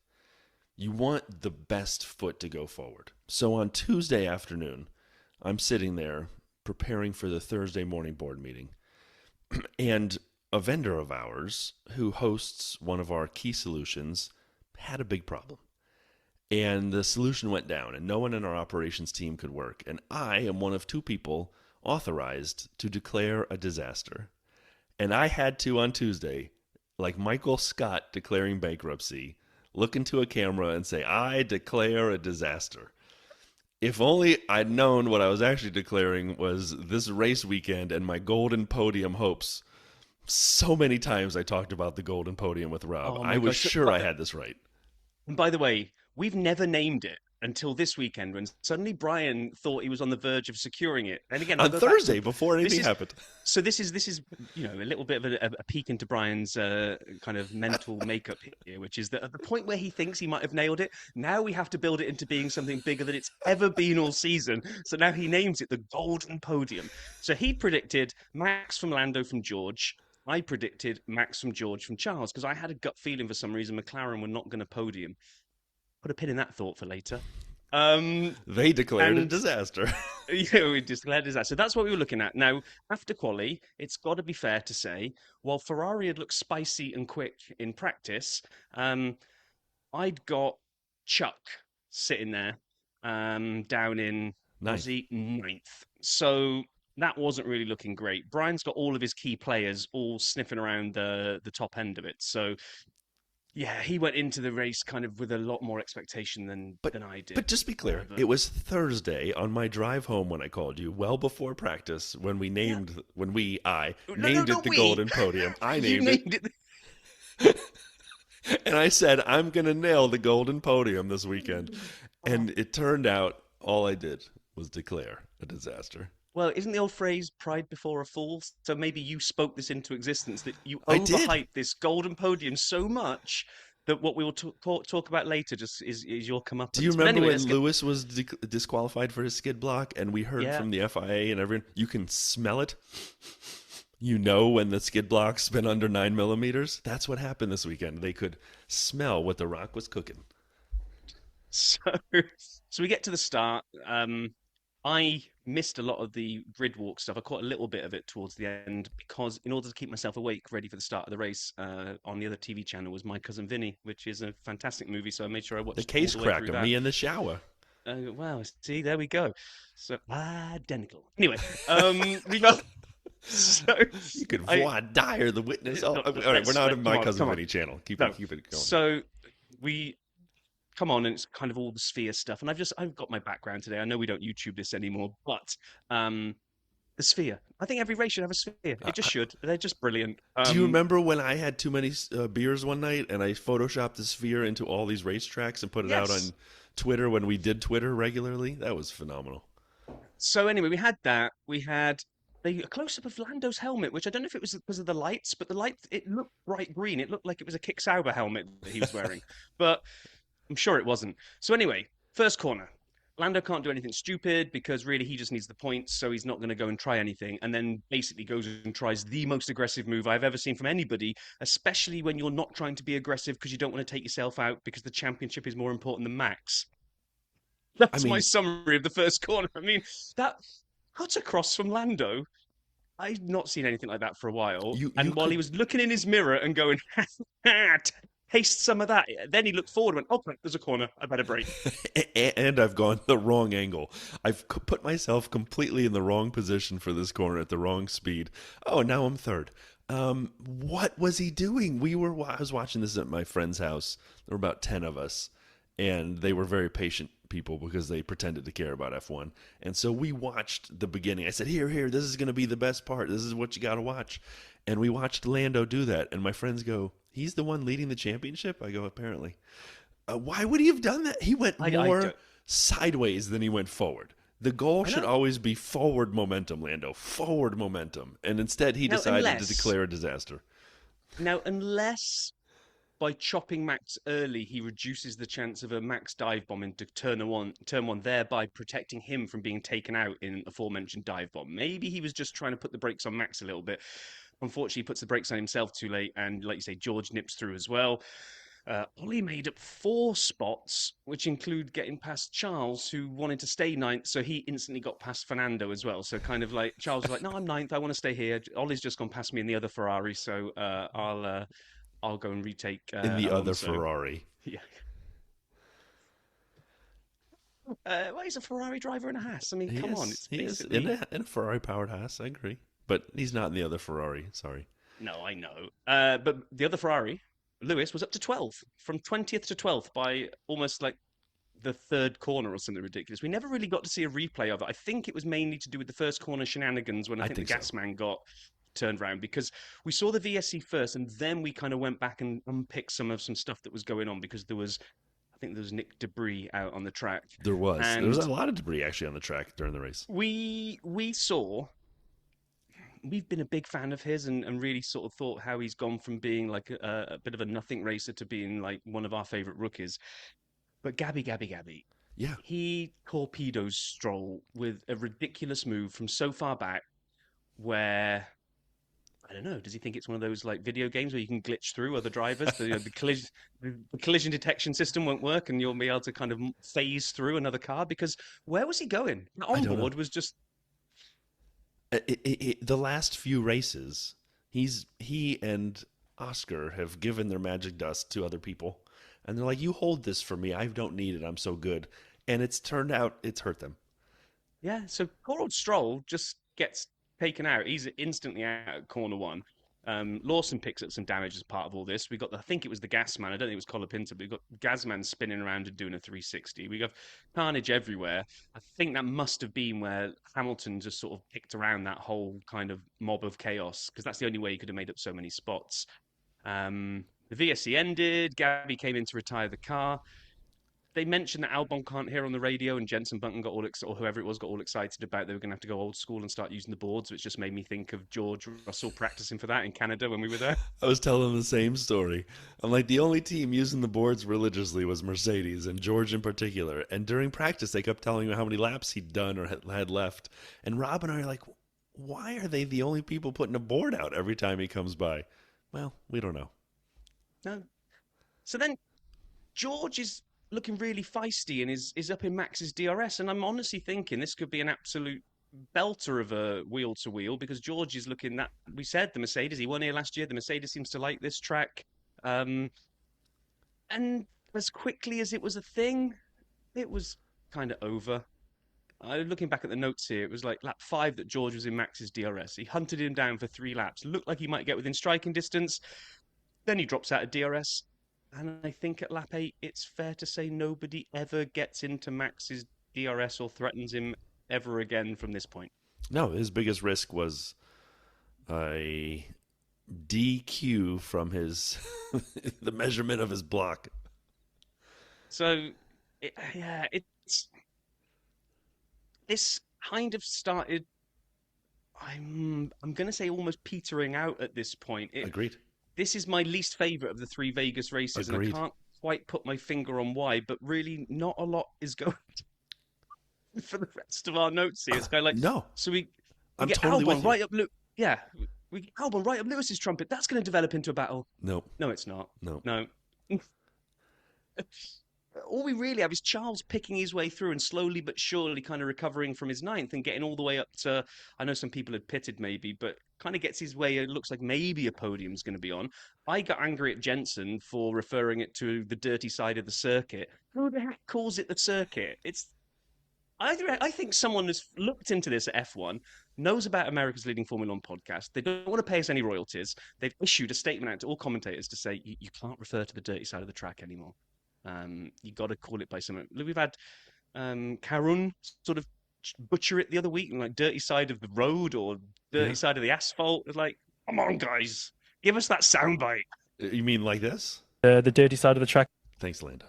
Speaker 1: You want the best foot to go forward. So on Tuesday afternoon, I'm sitting there preparing for the Thursday morning board meeting. And a vendor of ours who hosts one of our key solutions had a big problem. And the solution went down, and no one in our operations team could work. And I am one of two people authorized to declare a disaster. And I had to, on Tuesday, like Michael Scott declaring bankruptcy, look into a camera and say, I declare a disaster. If only I'd known what I was actually declaring was this race weekend and my golden podium hopes. So many times I talked about the golden podium with Rob.
Speaker 2: Oh
Speaker 1: I
Speaker 2: my
Speaker 1: was
Speaker 2: gosh.
Speaker 1: sure I had this right.
Speaker 2: And by the way, we've never named it until this weekend when suddenly Brian thought he was on the verge of securing it. And again, I'll
Speaker 1: On
Speaker 2: go back
Speaker 1: Thursday,
Speaker 2: to
Speaker 1: before anything
Speaker 2: this is
Speaker 1: happened.
Speaker 2: so this is a little bit of a peek into Brian's kind of mental makeup here, which is that at the point where he thinks he might have nailed it, now we have to build it into being something bigger than it's ever been all season. So now he names it the Golden Podium. So he predicted Max from Lando from George. I predicted Max from George from Charles because I had a gut feeling for some reason McLaren were not going to podium. Put a pin in that thought for later.
Speaker 1: They declared a
Speaker 2: and
Speaker 1: disaster.
Speaker 2: yeah, we declared that. So that's what we were looking at. Now, after Qualy, it's got to be fair to say, while Ferrari had looked spicy and quick in practice, I'd got Chuck sitting there down in, was
Speaker 1: Ninth.
Speaker 2: he, ninth. So that wasn't really looking great. Brian's got all of his key players all sniffing around the top end of it. So yeah, he went into the race kind of with a lot more expectation than I did.
Speaker 1: But just be clear, it was Thursday on my drive home when I called you, well before practice, when we named, I named it the Golden Podium. I
Speaker 2: You
Speaker 1: named
Speaker 2: named
Speaker 1: it. And I said, I'm going to nail the Golden Podium this weekend. And it turned out all I did was declare a disaster.
Speaker 2: Well, isn't the old phrase "pride before a fall"? So maybe you spoke this into existence that you
Speaker 1: I did.
Speaker 2: overhyped this golden podium so much that what we will talk about later just is your comeuppance.
Speaker 1: Do you
Speaker 2: But
Speaker 1: remember
Speaker 2: anyway,
Speaker 1: when Lewis was disqualified for his skid block and we heard
Speaker 2: Yeah.
Speaker 1: from the FIA and everyone, you can smell it? You know when the skid block's been under 9 millimeters? That's what happened this weekend. They could smell what the rock was cooking.
Speaker 2: So, so we get to the start. I missed a lot of the grid walk stuff. I caught a little bit of it towards the end because, in order to keep myself awake, ready for the start of the race, on the other TV channel was My Cousin Vinny, which is a fantastic movie. So I made sure I watched
Speaker 1: The case
Speaker 2: all the way
Speaker 1: cracker,
Speaker 2: through that.
Speaker 1: me in the shower.
Speaker 2: Wow, see, there we go. So identical. Anyway, we so
Speaker 1: You could
Speaker 2: I-
Speaker 1: voir dire the witness. Oh,
Speaker 2: No,
Speaker 1: all right, we're not in My Cousin
Speaker 2: come on.
Speaker 1: Vinny channel. Keep
Speaker 2: No.
Speaker 1: it going.
Speaker 2: So we come on, and it's kind of all the sphere stuff. And I've got my background today. I know we don't YouTube this anymore, but the sphere. I think every race should have a sphere. It just should. They're just brilliant.
Speaker 1: Do you remember when I had too many beers one night and I photoshopped the sphere into all these racetracks and put it out on
Speaker 2: Yes.
Speaker 1: Twitter when we did Twitter regularly? That was phenomenal.
Speaker 2: So anyway, we had that. We had a close-up of Lando's helmet, which I don't know if it was because of the lights, but the light, it looked bright green. It looked like it was a Kick Sauber helmet that he was wearing, but I'm sure it wasn't. So anyway, first corner. Lando can't do anything stupid because really he just needs the points, so he's not going to go and try anything. And then basically goes and tries the most aggressive move I've ever seen from anybody, especially when you're not trying to be aggressive because you don't want to take yourself out because the championship is more important than Max. That's my summary of the first corner. I mean, that cut across from Lando. I've not seen anything like that for a while. And while he was looking in his mirror and going, taste some of that, then he looked forward and went, oh, there's a corner. I better brake.
Speaker 1: And I've gone the wrong angle. I've put myself completely in the wrong position for this corner at the wrong speed. Oh, now I'm third. What was he doing? I was watching this at my friend's house. There were about 10 of us, and they were very patient people because they pretended to care about F1. And so we watched the beginning. I said, here, this is going to be the best part. This is what you got to watch. And we watched Lando do that. And my friends go, he's the one leading the championship? I go, apparently. Why would he have done that? He went more sideways than he went forward. The goal should always be forward momentum, Lando. Forward momentum. And instead he decided to declare a disaster.
Speaker 2: Now, unless by chopping Max early, he reduces the chance of a Max dive bomb into turn one, thereby protecting him from being taken out in aforementioned dive bomb. Maybe he was just trying to put the brakes on Max a little bit. Unfortunately, he puts the brakes on himself too late, and like you say, George nips through as well. Ollie made up 4 spots, which include getting past Charles, who wanted to stay ninth, so he instantly got past Fernando as well. So kind of like Charles was like, "No, I'm ninth. I want to stay here." Ollie's just gone past me in the other Ferrari, so I'll go and retake
Speaker 1: in the other
Speaker 2: Alonso.
Speaker 1: Ferrari.
Speaker 2: Yeah. Well, he's a Ferrari driver in a Haas. I mean, come on. It's
Speaker 1: He is
Speaker 2: basically...
Speaker 1: in a Ferrari-powered Haas, I agree. But he's not in the other Ferrari, sorry.
Speaker 2: No, I know. But the other Ferrari, Lewis, was up to 12th, from 20th to 12th by almost like the third corner or something ridiculous. We never really got to see a replay of it. I think it was mainly to do with the first corner shenanigans when I think the gas man got turned around, because we saw the VSC first and then we kind of went back and unpicked some stuff that was going on, because I think there was Nick debris out on the track.
Speaker 1: There was. And there was a lot of debris actually on the track during the race.
Speaker 2: We've been a big fan of his and really sort of thought how he's gone from being like a bit of a nothing racer to being like one of our favorite rookies. But Gabby.
Speaker 1: Yeah.
Speaker 2: He torpedoes Stroll with a ridiculous move from so far back where, I don't know, does he think it's one of those like video games where you can glitch through other drivers? The collision detection system won't work and you'll be able to kind of phase through another car? Because where was he going? Onboard was just...
Speaker 1: the last few races, he and Oscar have given their magic dust to other people. And they're like, you hold this for me. I don't need it. I'm so good. And it's turned out it's hurt them.
Speaker 2: Yeah, so poor old Stroll just gets taken out. He's instantly out at corner one. Lawson picks up some damage as part of all this. We got, I think it was the gas man. I don't think it was Colapinto, but we got Gazman spinning around and doing a 360. We got carnage everywhere. I think that must have been where Hamilton just sort of picked around that whole kind of mob of chaos, because that's the only way he could have made up so many spots. The VSC ended. Gabby came in to retire the car. They mentioned that Albon can't hear on the radio, and Jenson Button got or whoever it was got all excited about they were going to have to go old school and start using the boards, which just made me think of George Russell practicing for that in Canada when we were there.
Speaker 1: I was telling them the same story. I'm like, the only team using the boards religiously was Mercedes, and George in particular. And during practice, they kept telling me how many laps he'd done or had left. And Rob and I are like, why are they the only people putting a board out every time he comes by? Well, we don't know.
Speaker 2: No. So then George is looking really feisty and is up in Max's DRS. And I'm honestly thinking this could be an absolute belter of a wheel-to-wheel, because George is looking that... We said the Mercedes, he won here last year. The Mercedes seems to like this track. And as quickly as it was a thing, it was kind of over. Looking back at the notes here, it was like lap 5 that George was in Max's DRS. He hunted him down for 3 laps. Looked like he might get within striking distance. Then he drops out of DRS. And I think at lap 8, it's fair to say nobody ever gets into Max's DRS or threatens him ever again from this point.
Speaker 1: No, his biggest risk was a DQ from his the measurement of his block.
Speaker 2: So, this kind of started, I'm going to say almost petering out at this point.
Speaker 1: Agreed.
Speaker 2: This is my least favourite of the 3 Vegas races,
Speaker 1: Agreed.
Speaker 2: and I can't quite put my finger on why, but really not a lot is going for the rest of our notes here. It's kind of like,
Speaker 1: no.
Speaker 2: So we
Speaker 1: I'm
Speaker 2: get
Speaker 1: totally
Speaker 2: Albon
Speaker 1: with you.
Speaker 2: right up, we get Albon right up Lewis's trumpet. That's going to develop into a battle.
Speaker 1: Nope.
Speaker 2: No, it's not.
Speaker 1: No.
Speaker 2: All we really have is Charles picking his way through and slowly but surely kind of recovering from his 9th and getting all the way up to, I know some people had pitted maybe, but kind of gets his way. It looks like maybe a podium's going to be on. I got angry at Jensen for referring it to the dirty side of the circuit. Who the heck calls it the circuit? I think someone has looked into this at F1, knows about America's Leading Formula One podcast. They don't want to pay us any royalties. They've issued a statement out to all commentators to say, you can't refer to the dirty side of the track anymore. You got to call it by something. We've had Karun sort of butcher it the other week, like dirty side of the road or dirty side of the asphalt. It's like, come on, guys, give us that soundbite.
Speaker 1: You mean like this?
Speaker 3: The dirty side of the track.
Speaker 1: Thanks, Lando.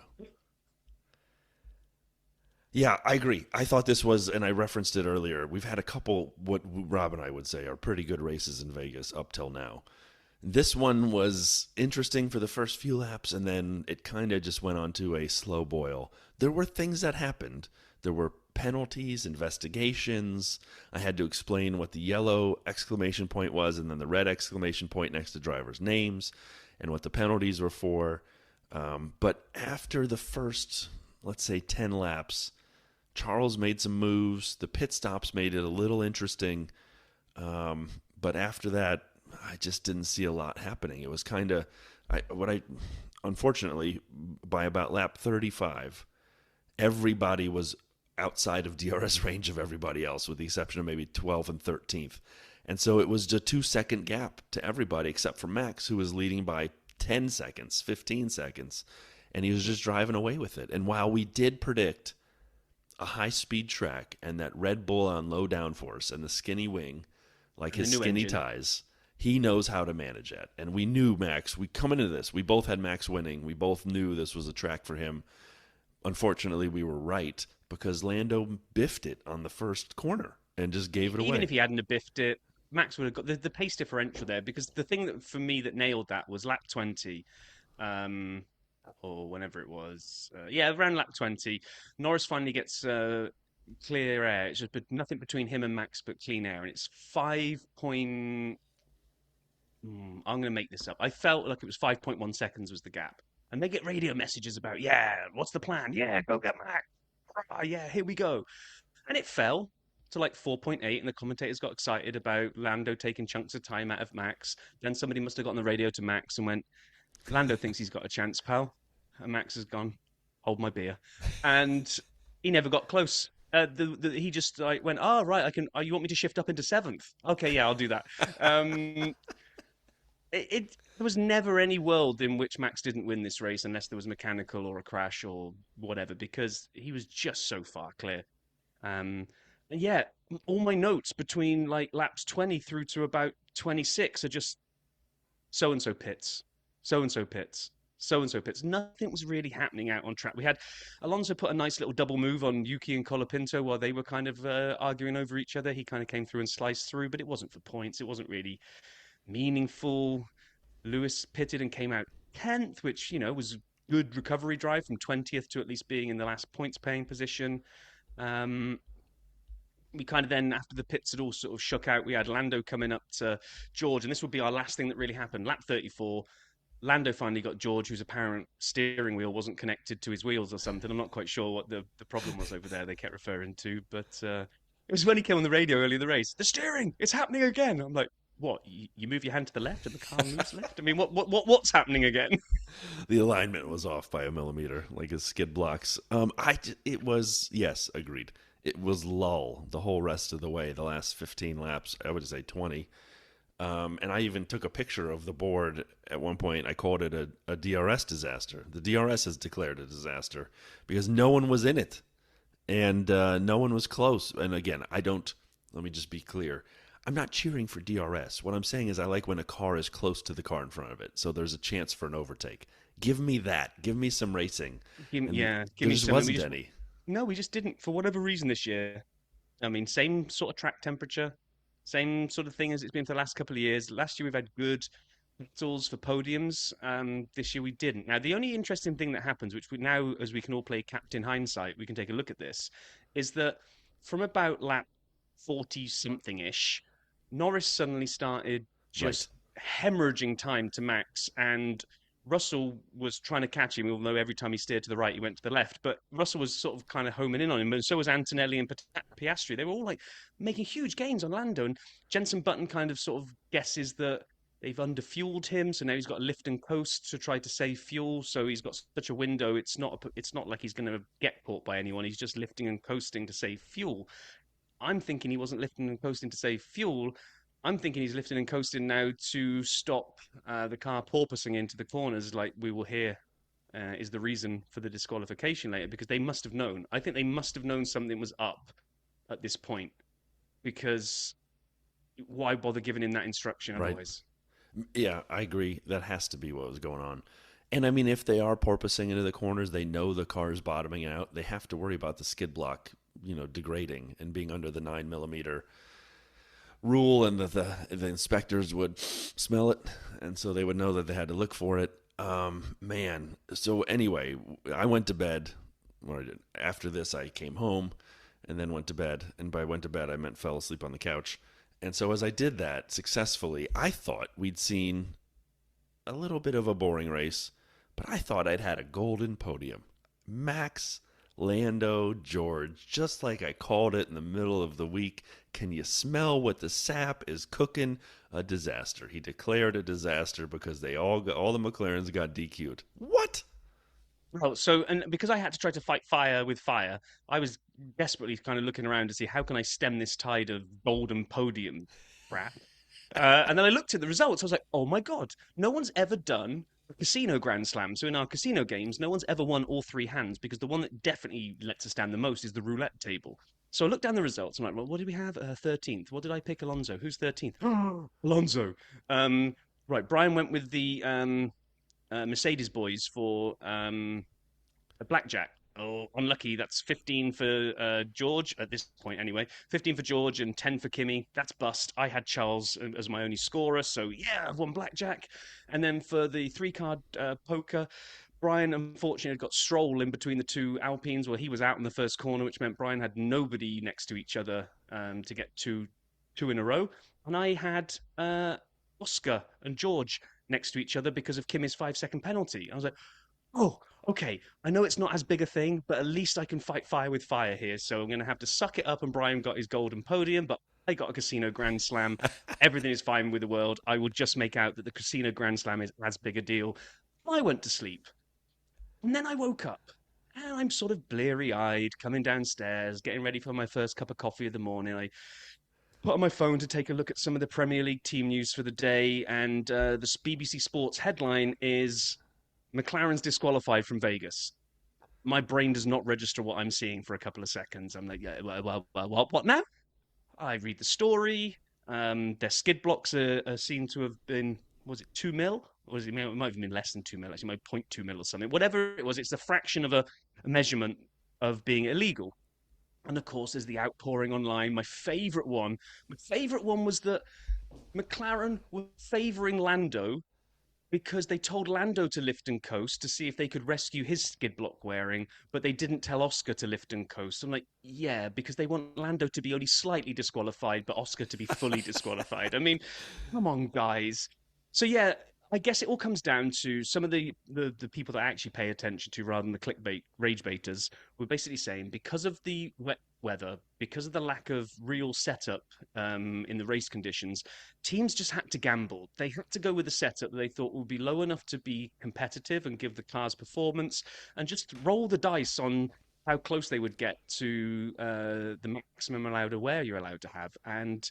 Speaker 1: Yeah, I agree. I thought this was, and I referenced it earlier, we've had a couple, what Rob and I would say, are pretty good races in Vegas up till now. This one was interesting for the first few laps, and then it kind of just went on to a slow boil. There were things that happened. There were penalties, investigations. I had to explain what the yellow exclamation point was and then the red exclamation point next to drivers' names and what the penalties were for. But after the first, let's say, 10 laps, Charles made some moves. The pit stops made it a little interesting. But after that, I just didn't see a lot happening. It was kind of unfortunately, by about lap 35, everybody was outside of DRS range of everybody else, with the exception of maybe 12th and 13th. And so it was a 2-second gap to everybody except for Max, who was leading by 10 seconds, 15 seconds, and he was just driving away with it. And while we did predict a high-speed track and that Red Bull on low downforce and the skinny wing, like his skinny tires, he knows how to manage that. And we knew Max. We come into this, we both had Max winning. We both knew this was a track for him. Unfortunately, we were right because Lando biffed it on the first corner and just gave it away.
Speaker 2: Even if he hadn't biffed it, Max would have got the pace differential there, because the thing that for me that nailed that was lap 20, or whenever it was. Around lap 20, Norris finally gets clear air. It's just nothing between him and Max but clean air, and it's 5 point. I'm going to make this up. I felt like it was 5.1 seconds was the gap. And they get radio messages about, what's the plan? Yeah, go get Max. Here we go. And it fell to like 4.8, and the commentators got excited about Lando taking chunks of time out of Max. Then somebody must have got on the radio to Max and went, Lando thinks he's got a chance, pal. And Max has gone, hold my beer. And he never got close. He just like went, right, I can. You want me to shift up into 7th? Okay, yeah, I'll do that. There was never any world in which Max didn't win this race unless there was mechanical or a crash or whatever, because he was just so far clear. And all my notes between like laps 20 through to about 26 are just so-and-so pits, so-and-so pits, so-and-so pits. Nothing was really happening out on track. We had Alonso put a nice little double move on Yuki and Colapinto while they were kind of arguing over each other. He kind of came through and sliced through, but it wasn't for points. It wasn't really meaningful. Lewis pitted and came out 10th, which, was good recovery drive from 20th to at least being in the last points paying position. We kind of then, after the pits had all sort of shook out, we had Lando coming up to George, and this would be our last thing that really happened. Lap 34, Lando finally got George, whose apparent steering wheel wasn't connected to his wheels or something. I'm not quite sure what the problem was over there they kept referring to, but it was when he came on the radio early in the race. The steering, it's happening again. I'm like, what? You move your hand to the left and the car moves left? I mean, what's happening again?
Speaker 1: The alignment was off by a millimeter, like his skid blocks. It was, yes, agreed. It was lull the whole rest of the way, the last 15 laps, I would say 20. And I even took a picture of the board at one point. I called it a DRS disaster. The DRS has declared a disaster because no one was in it. And no one was close. And again, let me just be clear. I'm not cheering for DRS. What I'm saying is I like when a car is close to the car in front of it, so there's a chance for an overtake. Give me that. Give me some racing.
Speaker 2: Give me
Speaker 1: some. Wasn't any.
Speaker 2: No, we just didn't, for whatever reason this year. I mean, same sort of track temperature, same sort of thing as it's been for the last couple of years. Last year we've had good battles for podiums. This year we didn't. Now, the only interesting thing that happens, which we now, as we can all play Captain Hindsight, we can take a look at this, is that from about lap 40-something-ish, Norris suddenly started just hemorrhaging time to Max, and Russell was trying to catch him, although every time he steered to the right, he went to the left. But Russell was sort of kind of homing in on him, and so was Antonelli and Piastri. They were all like making huge gains on Lando, and Jenson Button kind of sort of guesses that they've underfueled him, so now he's got to lift and coast to try to save fuel. So he's got such a window. It's not like he's going to get caught by anyone. He's just lifting and coasting to save fuel. I'm thinking he wasn't lifting and coasting to save fuel. I'm thinking he's lifting and coasting now to stop the car porpoising into the corners, like we will hear is the reason for the disqualification later, because they must have known. I think they must have known something was up at this point, because why bother giving him that instruction otherwise?
Speaker 1: Right. Yeah, I agree. That has to be what was going on. And I mean, if they are porpoising into the corners, they know the car is bottoming out. They have to worry about the skid block, degrading and being under the 9mm rule, and that the inspectors would smell it, and so they would know that they had to look for it. Man. So anyway, I went to bed. After this, I came home and then went to bed. And by went to bed, I meant fell asleep on the couch. And so as I did that successfully, I thought we'd seen a little bit of a boring race, but I thought I'd had a golden podium. Max, Lando, George, just like I called it in the middle of the week. Can you smell what the sap is cooking? A disaster. He declared a disaster because all the McLarens got DQ'd. What?
Speaker 2: Oh, so and because I had to try to fight fire with fire, I was desperately kind of looking around to see how can I stem this tide of golden podium crap. And then I looked at the results. I was like, oh my God, no one's ever done a casino grand slam. So in our casino games, no one's ever won all three hands because the one that definitely lets us down the most is the roulette table. So I looked down the results. I'm like, well, what did we have? 13th. What did I pick? Alonso. Who's 13th? Alonso. Right. Brian went with the Mercedes boys for a blackjack. Oh, unlucky. That's 15 for George at this point, anyway. 15 for George and 10 for Kimmy. That's bust. I had Charles as my only scorer, so yeah, I've won blackjack. And then for the three-card poker, Brian unfortunately got Stroll in between the two Alpines. Well, he was out in the first corner, which meant Brian had nobody next to each other to get two in a row. And I had Oscar and George next to each other because of Kimmy's 5-second penalty. I was like, oh, okay, I know it's not as big a thing, but at least I can fight fire with fire here. So I'm going to have to suck it up. And Brian got his golden podium, but I got a casino grand slam. Everything is fine with the world. I will just make out that the casino grand slam is as big a deal. I went to sleep. And then I woke up. And I'm sort of bleary-eyed, coming downstairs, getting ready for my first cup of coffee of the morning. I put on my phone to take a look at some of the Premier League team news for the day. And the BBC Sports headline is McLaren's disqualified from Vegas. My brain does not register what I'm seeing for a couple of seconds. I'm like, yeah, what now? I read the story. Their skid blocks are seen to have been, was it 2 mil? Or was it might have been less than 2 mil, actually, maybe 0.2 mil or something. Whatever it was, it's a fraction of a measurement of being illegal. And of course, there's the outpouring online. My favorite one was that McLaren were favoring Lando because they told Lando to lift and coast to see if they could rescue his skid block wearing, but they didn't tell Oscar to lift and coast. I'm like, yeah, because they want Lando to be only slightly disqualified, but Oscar to be fully disqualified. I mean, come on, guys. So yeah, I guess it all comes down to some of the people that I actually pay attention to rather than the clickbait rage baiters were basically saying because of the wet weather, because of the lack of real setup in the race conditions, teams just had to gamble. They had to go with a setup that they thought would be low enough to be competitive and give the cars performance and just roll the dice on how close they would get to the maximum allowed wear you're allowed to have. And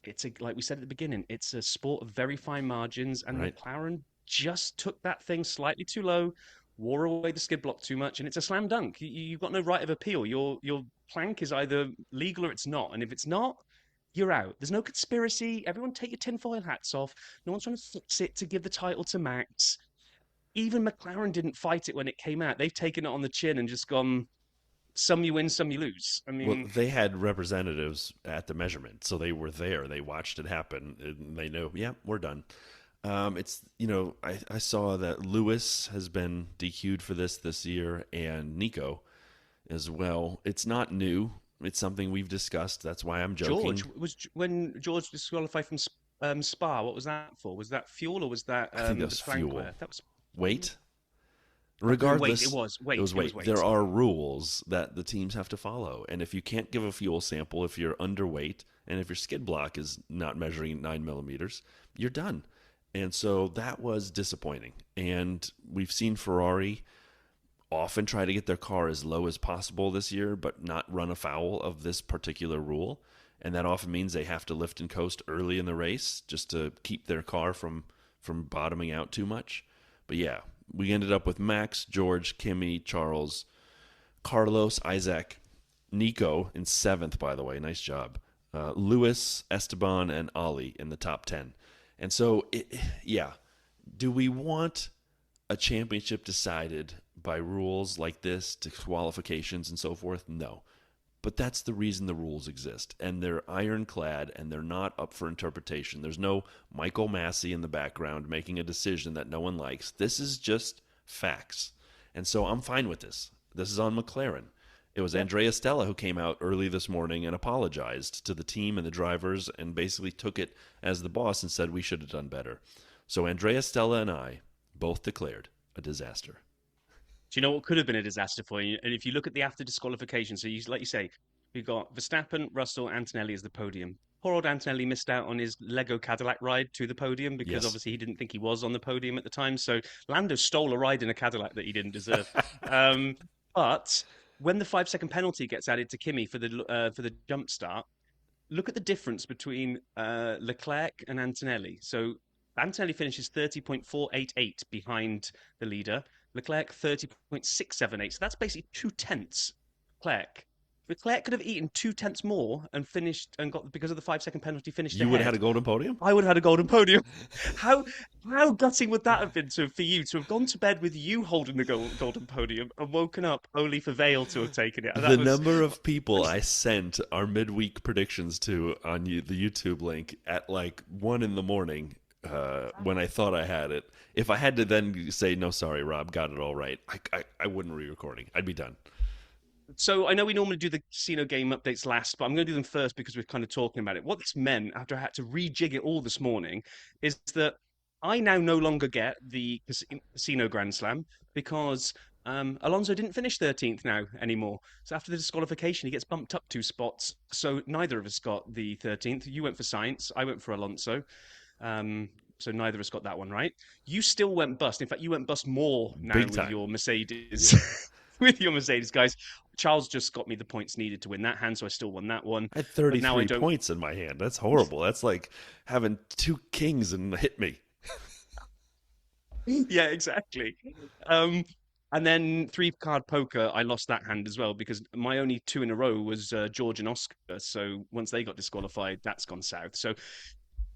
Speaker 2: it's like we said at the beginning, it's a sport of very fine margins, and
Speaker 1: Right.
Speaker 2: McLaren just took that thing slightly too low, wore away the skid block too much, and it's a slam dunk. You've got no right of appeal. Your plank is either legal or it's not, and if it's not, you're out. There's no conspiracy. Everyone take your tinfoil hats off. No one's trying to fix it to give the title to Max. Even McLaren didn't fight it when it came out. They've taken it on the chin and just gone, some you win, some you lose. I
Speaker 1: Well,
Speaker 2: mean,
Speaker 1: they had representatives at the measurement, so they were there. They watched it happen, and they know, yeah, we're done. It's I saw that Lewis has been DQ'd for this year, and Nico as well. It's not new. It's something we've discussed. That's why I'm joking.
Speaker 2: George was when George disqualified from Spa. What was that for? Was that fuel or was that
Speaker 1: I think that
Speaker 2: the
Speaker 1: was
Speaker 2: plank
Speaker 1: fuel.
Speaker 2: wear? That was
Speaker 1: Weight.
Speaker 2: wait.
Speaker 1: Regardless,
Speaker 2: It was weight.
Speaker 1: it was weight.
Speaker 2: Weight.
Speaker 1: There are rules that the teams have to follow, and if you can't give a fuel sample, if you're underweight, and if your skid block is not measuring 9 millimeters, you're done. And so that was disappointing. And we've seen Ferrari often try to get their car as low as possible this year, but not run afoul of this particular rule. And that often means they have to lift and coast early in the race just to keep their car from bottoming out too much. But yeah, we ended up with Max, George, Kimi, Charles, Carlos, Isaac, Nico in 7th, by the way. Nice job. Lewis, Esteban, and Ali in the top 10. And so, do we want a championship decided by rules like this, to qualifications and so forth? No. But that's the reason the rules exist. And they're ironclad, and they're not up for interpretation. There's no Michael Massey in the background making a decision that no one likes. This is just facts. And so I'm fine with this. This is on McLaren. It was Andrea Stella who came out early this morning and apologized to the team and the drivers and basically took it as the boss and said we should have done better. So Andrea Stella and I both declared a disaster.
Speaker 2: Do you know what could have been a disaster for you? And if you look at the after disqualification, so you like you say, we got Verstappen, Russell, Antonelli as the podium. Poor old Antonelli missed out on his Lego Cadillac ride to the podium because
Speaker 1: Yes.
Speaker 2: obviously he didn't think he was on the podium at the time. So Lando stole a ride in a Cadillac that he didn't deserve. Um, but when the 5 second penalty gets added to Kimi for the jump start, look at the difference between Leclerc and Antonelli. So Antonelli finishes 30.488 behind the leader. Leclerc 30.678. So that's basically 2 tenths. Leclerc could have eaten 2 tenths more and finished and got because of the 5 second penalty finished
Speaker 1: You would have
Speaker 2: ahead.
Speaker 1: had a golden podium?
Speaker 2: I would have had a golden podium. How how gutting would that have been for you to have gone to bed with you holding the golden podium and woken up only for Vale to have taken it?
Speaker 1: The number of people I sent our midweek predictions to on the YouTube link at like 1 in the morning when I thought I had it. If I had to then say, no, sorry, Rob, got it all right, I wouldn't re-recording. I'd be done.
Speaker 2: So I know we normally do the casino game updates last, but I'm going to do them first because we're kind of talking about it. What this meant after I had to rejig it all this morning is that I now no longer get the casino Grand Slam because Alonso didn't finish 13th now anymore. So after the disqualification, he gets bumped up 2 spots. So neither of us got the 13th. You went for Sainz, I went for Alonso. So neither of us got that one right. You still went bust. In fact, you went bust more now
Speaker 1: Big
Speaker 2: with
Speaker 1: time.
Speaker 2: your Mercedes.
Speaker 1: Yeah.
Speaker 2: With your Mercedes, guys. Charles just got me the points needed to win that hand, so I still won that one.
Speaker 1: I had
Speaker 2: But now I
Speaker 1: 33
Speaker 2: don't.
Speaker 1: points in my hand. That's horrible. That's like having 2 kings and hit me.
Speaker 2: Yeah, exactly. And then 3 card poker, I lost that hand as well because my only 2 in a row was George and Oscar. So once they got disqualified, that's gone south. So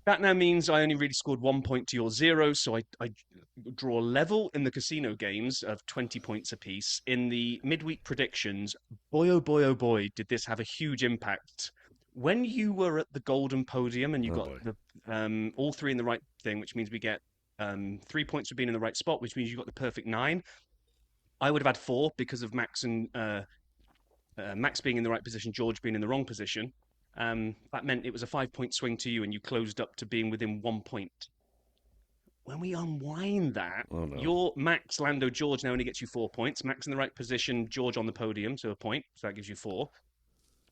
Speaker 2: that now means I only really scored 1 point to your 0. So I draw level in the casino games of 20 points apiece. In the midweek predictions, boy, oh boy, did this have a huge impact. When you were at the golden podium and you
Speaker 1: Oh,
Speaker 2: got
Speaker 1: boy.
Speaker 2: the all 3 in the right thing, which means we get 3 points for being in the right spot, which means you got the perfect 9. I would have had 4 because of Max being in the right position, George being in the wrong position. That meant it was a 5 point swing to you, and you closed up to being within 1 point. When we unwind that,
Speaker 1: Oh, no.
Speaker 2: your Max, Lando, George now only gets you 4 points. Max in the right position, George on the podium, so a point. So that gives you 4.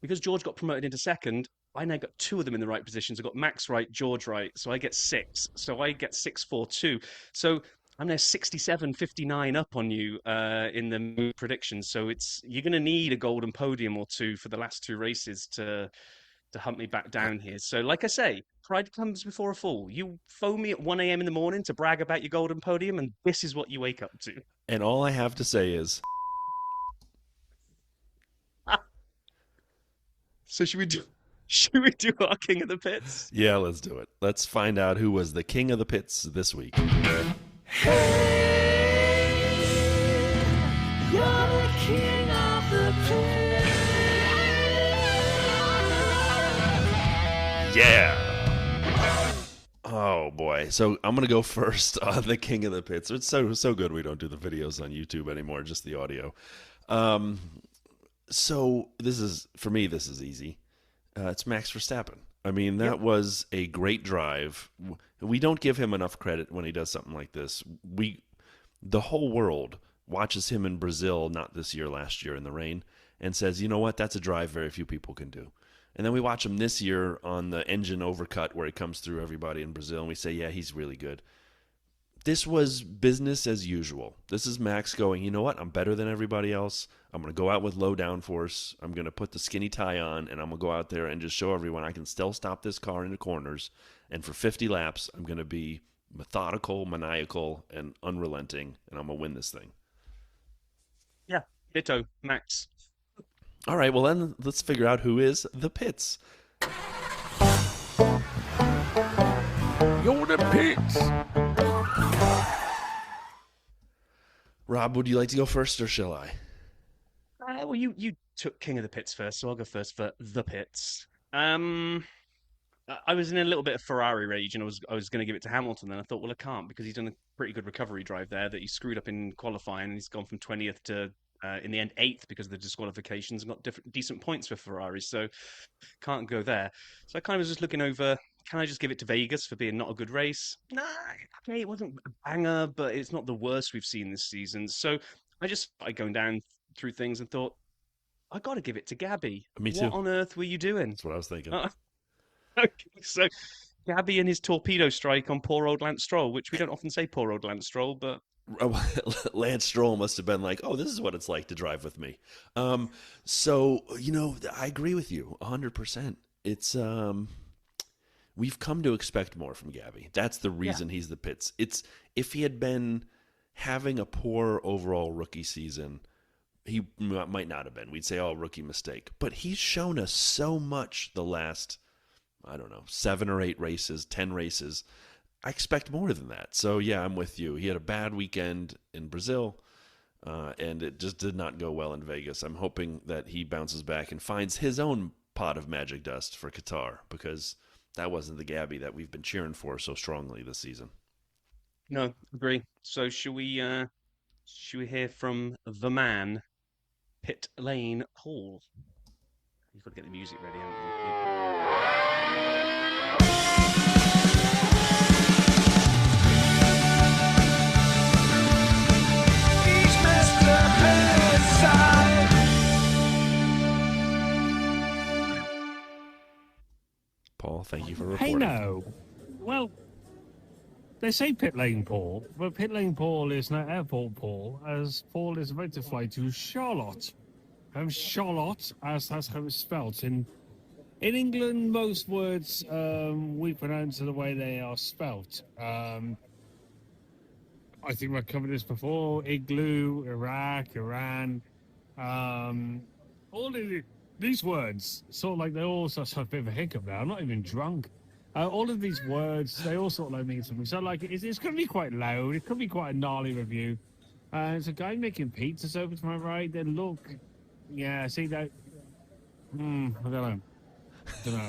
Speaker 2: Because George got promoted into second, I now got 2 of them in the right positions. I got Max right, George right, so I get 6. So I get 6-4-2. So I'm now 67-59 up on you in the predictions. So you're going to need a golden podium or 2 for the last 2 races to hunt me back down here. So, like I say, pride comes before a fall. You phone me at 1 a.m. in the morning to brag about your golden podium, and this is what you wake up to.
Speaker 1: And all I have to say is,
Speaker 2: So should we do our King of the Pits?
Speaker 1: yeah, let's do it. Let's find out who was the king of the pits this week.
Speaker 3: You're the king of the pit.
Speaker 1: Yeah. Oh boy. So I'm gonna go first on the king of the pits. It's so good we don't do the videos on YouTube anymore, just the audio. So this is for me. This is easy. It's Max Verstappen. I mean, that was a great drive. We don't give him enough credit when he does something like this. The whole world watches him in Brazil, not this year, last year in the rain, and says, you know what, that's a drive very few people can do. And then we watch him this year on the engine overcut where he comes through everybody in Brazil, and we say, yeah, he's really good. This was business as usual. This is Max going, you know what, I'm better than everybody else. I'm going to go out with low downforce. I'm going to put the skinny tie on, and I'm going to go out there and just show everyone I can still stop this car in the corners. And for 50 laps, I'm going to be methodical, maniacal, and unrelenting, and I'm going to win this thing.
Speaker 2: Yeah, ditto, Max.
Speaker 1: All right, well then let's figure out who is the pits.
Speaker 3: You're the pits.
Speaker 1: Rob, would you like to go first, or shall I?
Speaker 2: Well, you took King of the Pits first, so I'll go first for the pits. I was in a little bit of Ferrari rage, and I was going to give it to Hamilton. Then I thought, well, I can't because he's done a pretty good recovery drive there that he screwed up in qualifying, and he's gone from 20th to in the end 8th because of the disqualifications and got decent points for Ferrari. So can't go there. So I kind of was just looking over. Can I just give it to Vegas for being not a good race? Nah, okay, it wasn't a banger, but it's not the worst we've seen this season. So I just started going down through things and thought, I got to give it to Gabby.
Speaker 1: Me too.
Speaker 2: What on earth were you doing?
Speaker 1: That's what I was thinking.
Speaker 2: Okay, so Gabby and his torpedo strike on poor old Lance Stroll, which we don't often say poor old Lance Stroll, but
Speaker 1: Lance Stroll must have been like, "Oh, this is what it's like to drive with me." So I agree with you 100%. It's we've come to expect more from Gabby. That's the reason he's the pits. It's if he had been having a poor overall rookie season, he might not have been. We'd say, "Oh, rookie mistake." But he's shown us so much the last, I don't know, 7 or 8 races, 10 races. I expect more than that. So, yeah, I'm with you. He had a bad weekend in Brazil, and it just did not go well in Vegas. I'm hoping that he bounces back and finds his own pot of magic dust for Qatar, because that wasn't the Gabby that we've been cheering for so strongly this season.
Speaker 2: no, agree. So should we hear from the man, Pitlane Paul? You've got to get the music ready, haven't you?
Speaker 3: He's Mr. Pittside.
Speaker 1: Paul, thank you for
Speaker 4: Hey,
Speaker 1: reporting.
Speaker 4: no. Well, they say Pitlane Paul, but Pitlane Paul is not Airport Paul, as Paul is about to fly to Charlotte. Charlotte, as that's how it's spelt. In England, most words we pronounce the way they are spelt. I think I've covered this before. Igloo, Iraq, Iran. All of these words, sort of like they all sort of have a bit of a hiccup now. I'm not even drunk. All of these words, they all sort of like mean something. So like it's going to be quite loud. It could be quite a gnarly review. There's a guy making pizzas over to my right. They look, yeah, see that? I don't know.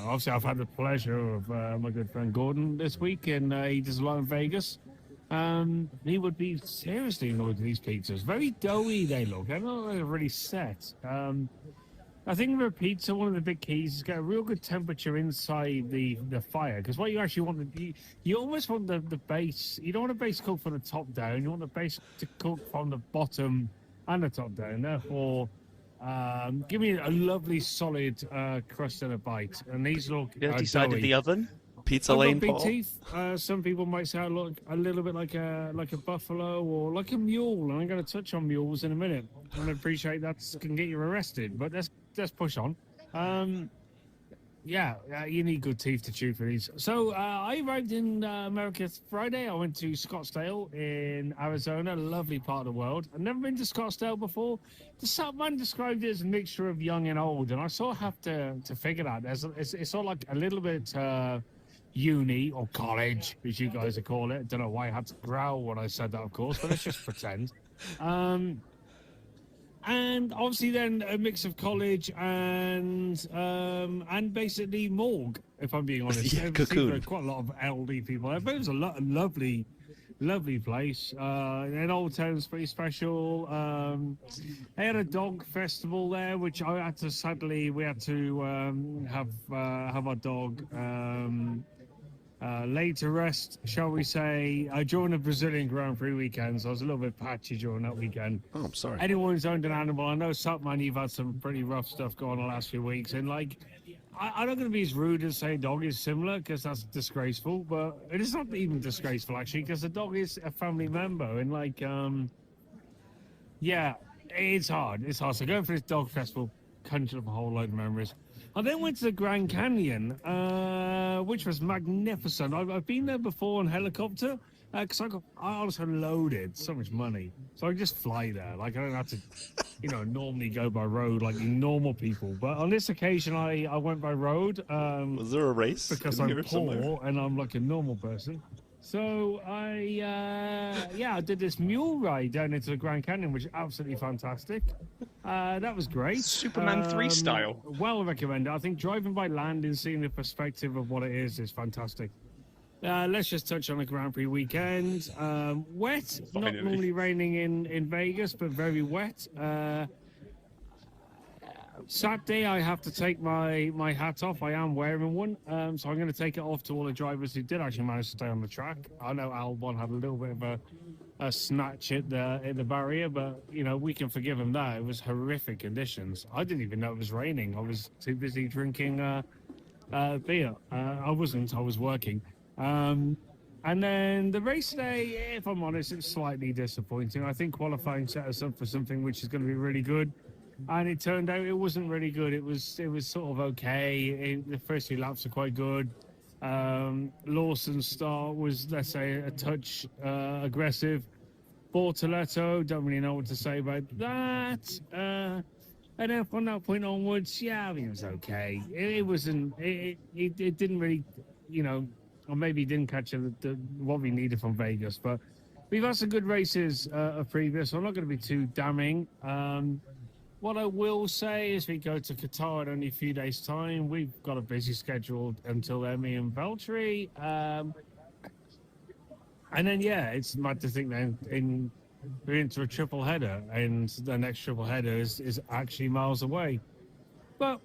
Speaker 4: Obviously, I've had the pleasure of my good friend Gordon this week, and he does a lot in Vegas. He would be seriously annoyed with these pizzas. Very doughy they look. I don't know if they're really set. I think with a pizza, one of the big keys is get a real good temperature inside the fire. Because what you actually want you almost want the base. You don't want the base cooked from the top down. You want the base to cook from the bottom and the top down. Therefore, give me a lovely solid crust and a bite. And these look
Speaker 2: You have decided
Speaker 4: doughy.
Speaker 2: the oven?
Speaker 1: Pizza
Speaker 4: I've
Speaker 1: Lane
Speaker 4: got big
Speaker 1: Paul.
Speaker 4: teeth. Some people might say I look a little bit like a buffalo or like a mule, and I'm going to touch on mules in a minute. And I appreciate that can get you arrested, but let's push on. You need good teeth to chew for these. So I arrived in America Friday. I went to Scottsdale in Arizona, lovely part of the world. I've never been to Scottsdale before. The Southman described it as a mixture of young and old, and I sort of have to figure that. It's sort of like a little bit uni or college, as you guys would call it. Don't know why I had to growl when I said that, of course, but let's just pretend. And obviously then a mix of college and basically morgue, if I'm being honest.
Speaker 1: Yeah,
Speaker 4: There
Speaker 1: Cocoon.
Speaker 4: seemed quite a lot of LD people there, but it was a lovely place. An old town's pretty special. They had a dog festival there, which we had to have our dog laid to rest, shall we say, during the Brazilian Grand Prix weekend. So I was a little bit patchy during that weekend.
Speaker 1: Oh, I'm sorry.
Speaker 4: Anyone who's owned an animal, I know, Supman, you've had some pretty rough stuff going on the last few weeks. And, like, I'm not going to be as rude as say dog is similar, because that's disgraceful. But it is not even disgraceful, actually, because the dog is a family member. And, like, it's hard. It's hard. So going for this dog festival conjured up a whole load of memories. I then went to the Grand Canyon, which was magnificent. I've been there before on helicopter, because I was loaded, so much money. So I just fly there. Like, I don't have to, normally go by road like normal people. But on this occasion, I went by road.
Speaker 1: Was there a race?
Speaker 4: Because
Speaker 1: in
Speaker 4: I'm
Speaker 1: here
Speaker 4: poor
Speaker 1: somewhere?
Speaker 4: and I'm like a normal person. So I did this mule ride down into the Grand Canyon, which is absolutely fantastic. That was great.
Speaker 2: Superman 3 style.
Speaker 4: Well recommended. I think driving by land and seeing the perspective of what it is fantastic. Let's just touch on the Grand Prix weekend. Wet, not
Speaker 2: Finally.
Speaker 4: normally raining in Vegas, but very wet. Saturday, I have to take my hat off. I am wearing one, so I'm going to take it off to all the drivers who did actually manage to stay on the track. I know Albon had a little bit of snatch at the barrier, but we can forgive him that. It was horrific conditions. I didn't even know it was raining. I was too busy drinking beer. I wasn't. I was working. And then the race today, if I'm honest, it's slightly disappointing. I think qualifying set us up for something which is going to be really good, and it turned out it wasn't really good. It was sort of okay. The first few laps are quite good. Lawson's start was, let's say, a touch aggressive. Bortoletto, don't really know what to say about that. And then from that point onwards, yeah, I mean, it was okay. It wasn't. It didn't really, or maybe didn't catch what we needed from Vegas. But we've had some good races of previous, so I'm not going to be too damning. What I will say is we go to Qatar in only a few days' time. We've got a busy schedule until then, me and Valtteri. And then, yeah, it's mad to think then we're into a triple header, and the next triple header is actually miles away. But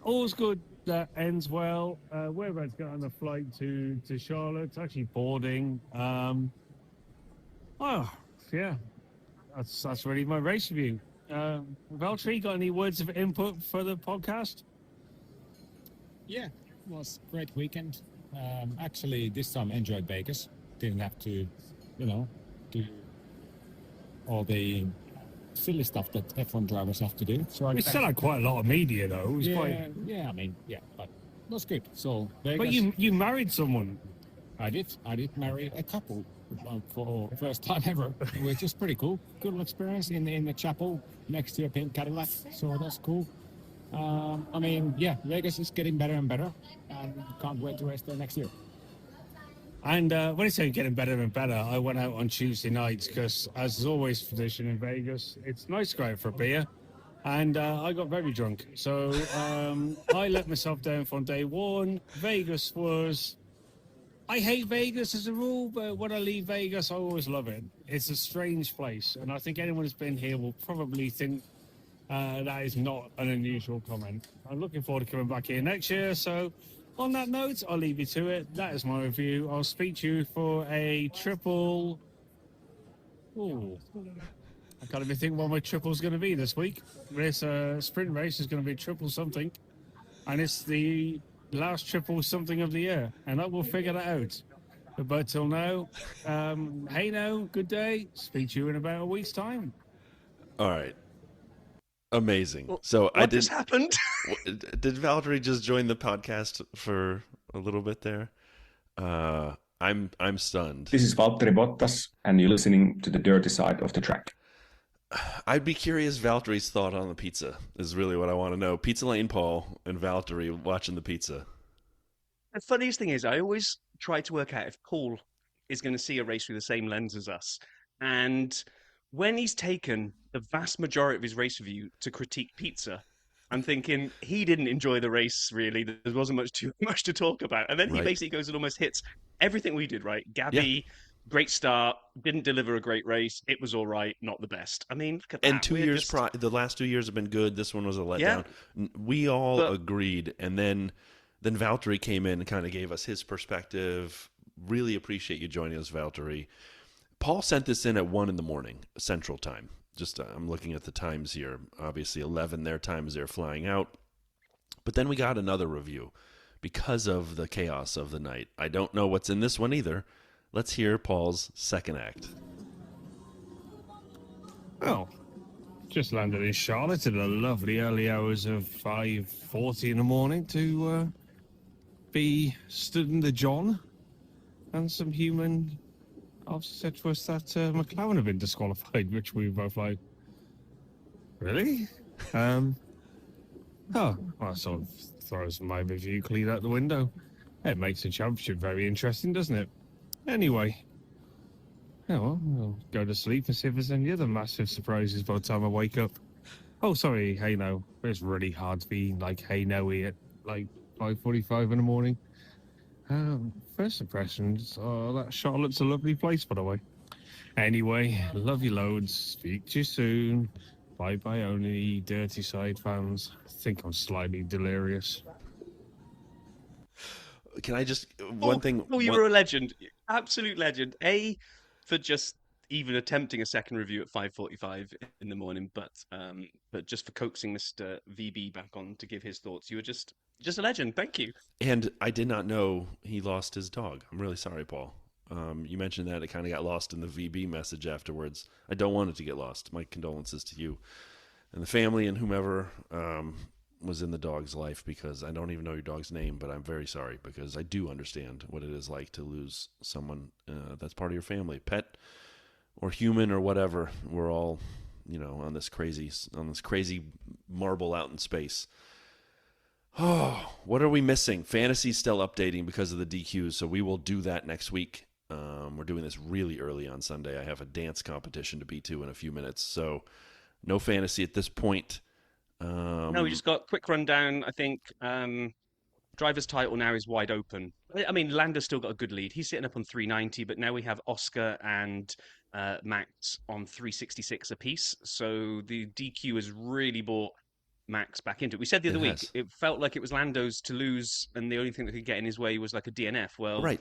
Speaker 4: all's good that ends well. We're about to get on the flight to Charlotte. It's actually boarding. Yeah, that's really my race review. Valtteri, got any words of input for the podcast?
Speaker 5: Yeah, it was a great weekend. Actually, this time enjoyed Vegas. Didn't have to, do all the silly stuff that F1 drivers have to do. So
Speaker 4: We still had quite a lot of media, though. It was quite...
Speaker 5: but it was good. So Vegas,
Speaker 4: But you married someone.
Speaker 5: I did marry a couple for first time ever, which is pretty cool. Good experience in the chapel next to a pink Cadillac, so that's cool. Vegas is getting better and better, and can't wait to race there next year.
Speaker 4: And when I say getting better and better, I went out on Tuesday nights because, as is always tradition in Vegas, it's nice to go out for a beer. And I got very drunk. So I let myself down from day one. Vegas was... I hate Vegas as a rule, but when I leave Vegas, I always love it. It's a strange place. And I think anyone who's been here will probably think that is not an unusual comment. I'm looking forward to coming back here next year. So... on that note, I'll leave you to it. That is my review. I'll speak to you for a triple... Ooh. I can't even think what my triple's going to be this week. This sprint race is going to be triple something. And it's the last triple something of the year. And I will figure that out. But till now, hey now, good day. Speak to you in about a week's time.
Speaker 1: All right. Amazing.
Speaker 2: Well,
Speaker 1: So
Speaker 2: what just happened?
Speaker 1: Did Valtteri just join the podcast for a little bit there? I'm stunned.
Speaker 6: This is Valtteri Bottas, and you're listening to the dirty side of the track.
Speaker 1: I'd be curious Valtteri's thought on the pizza is really what I want to know. Pitlane Paul and Valtteri watching the pizza.
Speaker 2: The funniest thing is, I always try to work out if Paul is going to see a race through the same lens as us. And when he's taken the vast majority of his race review to critique pizza, I'm thinking he didn't enjoy the race, really. There wasn't too much to talk about. And then he basically goes and almost hits everything we did, right? Gabby, great start, didn't deliver a great race. It was all right, not the best. I mean, look at that.
Speaker 1: And 2 years the last 2 years have been good. This one was a letdown. Yeah. We all agreed. And then Valtteri came in and kind of gave us his perspective. Really appreciate you joining us, Valtteri. Paul sent this in at 1 a.m. Central Time. Just I'm looking at the times here. Obviously 11 their time as they're flying out. But then we got another review because of the chaos of the night. I don't know what's in this one either. Let's hear Paul's second act.
Speaker 4: Well, just landed in Charlotte at the lovely early hours of 5:40 in the morning to be stood in the John, and some human officer said to us that McLaren had been disqualified, which we were both like, really? Well, sort of throws my review clean out the window. It makes the championship very interesting, doesn't it? Anyway, we'll go to sleep and see if there's any other massive surprises by the time I wake up. Oh, sorry, hey no. It's really hard to be like hey no-y at like 5:45 in the morning. First impressions, that Charlotte's a lovely place, by the way. Anyway, love you loads. Speak to you soon. Bye-bye only dirty side fans. I think I'm slightly delirious.
Speaker 1: Can I just... one thing...
Speaker 2: Oh, you were a legend. Absolute legend. A, for just even attempting a second review at 5:45 in the morning. But just for coaxing Mr. VB back on to give his thoughts, you were just a legend. Thank you.
Speaker 1: And I did not know he lost his dog. I'm really sorry, Paul. You mentioned that it kind of got lost in the VB message afterwards. I don't want it to get lost. My condolences to you and the family and whomever was in the dog's life, because I don't even know your dog's name, but I'm very sorry, because I do understand what it is like to lose someone that's part of your family, pet or human or whatever. We're all, on this crazy marble out in space. Oh, what are we missing? Fantasy's still updating because of the DQs, so we will do that next week. We're doing this really early on Sunday. I have a dance competition to be to in a few minutes, so no fantasy at this point.
Speaker 2: No, we just got a quick rundown. I think driver's title now is wide open. I mean, Lando's still got a good lead. He's sitting up on 390, but now we have Oscar and Max on 366 apiece. So the DQ has really brought Max back into it. We said the other week, it felt like it was Lando's to lose, and the only thing that could get in his way was like a DNF. Well,
Speaker 1: right.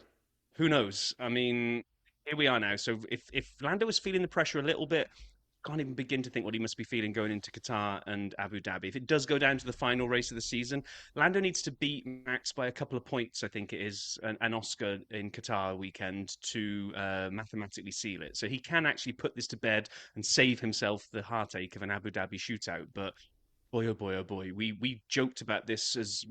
Speaker 2: Who knows? I mean, here we are now. So if Lando was feeling the pressure a little bit, can't even begin to think what he must be feeling going into Qatar and Abu Dhabi. If it does go down to the final race of the season, Lando needs to beat Max by a couple of points, I think it is, and Oscar in Qatar weekend to mathematically seal it. So he can actually put this to bed and save himself the heartache of an Abu Dhabi shootout. But boy, oh boy, oh boy, we joked about this as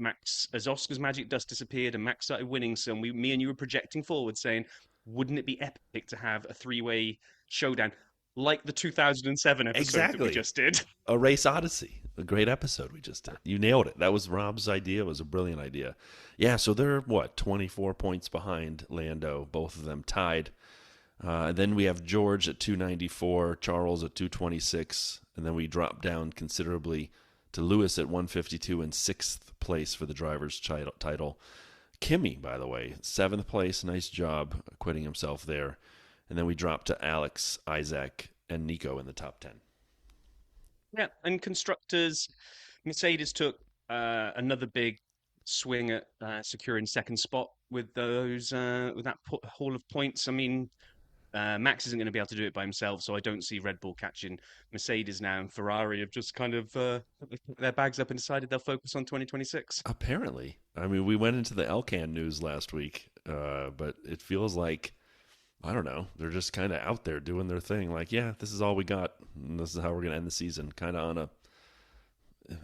Speaker 2: Oscar's magic dust disappeared and Max started winning. So me and you were projecting forward, saying, wouldn't it be epic to have a three-way showdown? Like the 2007 episode that we just did.
Speaker 1: A Race Odyssey. A great episode we just did. You nailed it. That was Rob's idea. It was a brilliant idea. Yeah, so they're, 24 points behind Lando, both of them tied. Then we have George at 294, Charles at 226, and then we drop down considerably to Lewis at 152 in 6th place for the driver's title. Kimi, by the way, 7th place. Nice job acquitting himself there. And then we drop to Alex, Isaac, and Nico in the top 10.
Speaker 2: Yeah, and constructors, Mercedes took another big swing at securing second spot with that haul of points. I mean, Max isn't going to be able to do it by himself, so I don't see Red Bull catching Mercedes now, and Ferrari have just kind of put their bags up and decided they'll focus on 2026.
Speaker 1: Apparently. I mean, we went into the Elkan news last week, but it feels like, I don't know, they're just kind of out there doing their thing. Like, yeah, this is all we got, and this is how we're going to end the season. Kind of on a...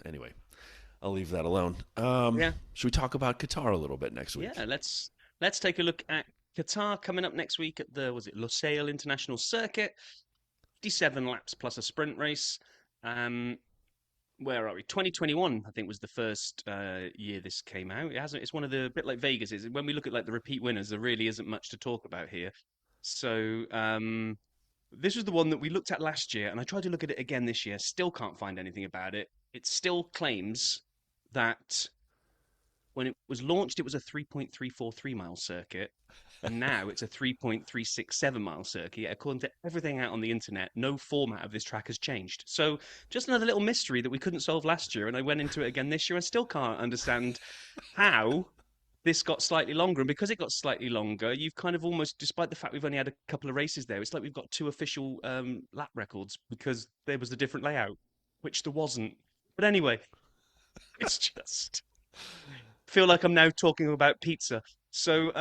Speaker 1: Anyway, I'll leave that alone. Should we talk about Qatar a little bit next week?
Speaker 2: Yeah, let's take a look at Qatar coming up next week at the, Lusail International Circuit. 57 laps plus a sprint race. Where are we? 2021, I think, was the first year this came out. It's one of the, a bit like Vegas is. When we look at like the repeat winners, there really isn't much to talk about here. So this was the one that we looked at last year, and I tried to look at it again this year. Still can't find anything about it. It still claims that when it was launched, it was a 3.343 mile circuit, and now it's a 3.367 mile circuit. According to everything out on the internet, no format of this track has changed. So just another little mystery that we couldn't solve last year, and I went into it again this year and still can't understand how this got slightly longer. And because it got slightly longer, you've kind of almost, despite the fact we've only had a couple of races there, it's like we've got two official lap records because there was a different layout, which there wasn't. But anyway, it's just... feel like I'm now talking about pizza. So,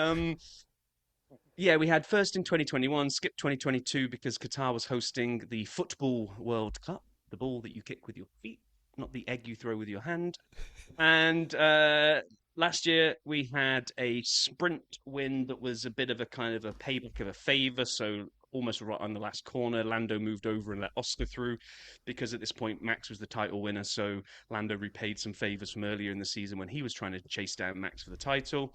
Speaker 2: yeah, we had first in 2021, skipped 2022 because Qatar was hosting the Football World Cup, the ball that you kick with your feet, not the egg you throw with your hand. And last year we had a sprint win that was a bit of a kind of a payback of a favour. So almost right on the last corner, Lando moved over and let Oscar through because at this point Max was the title winner. So Lando repaid some favours from earlier in the season when he was trying to chase down Max for the title.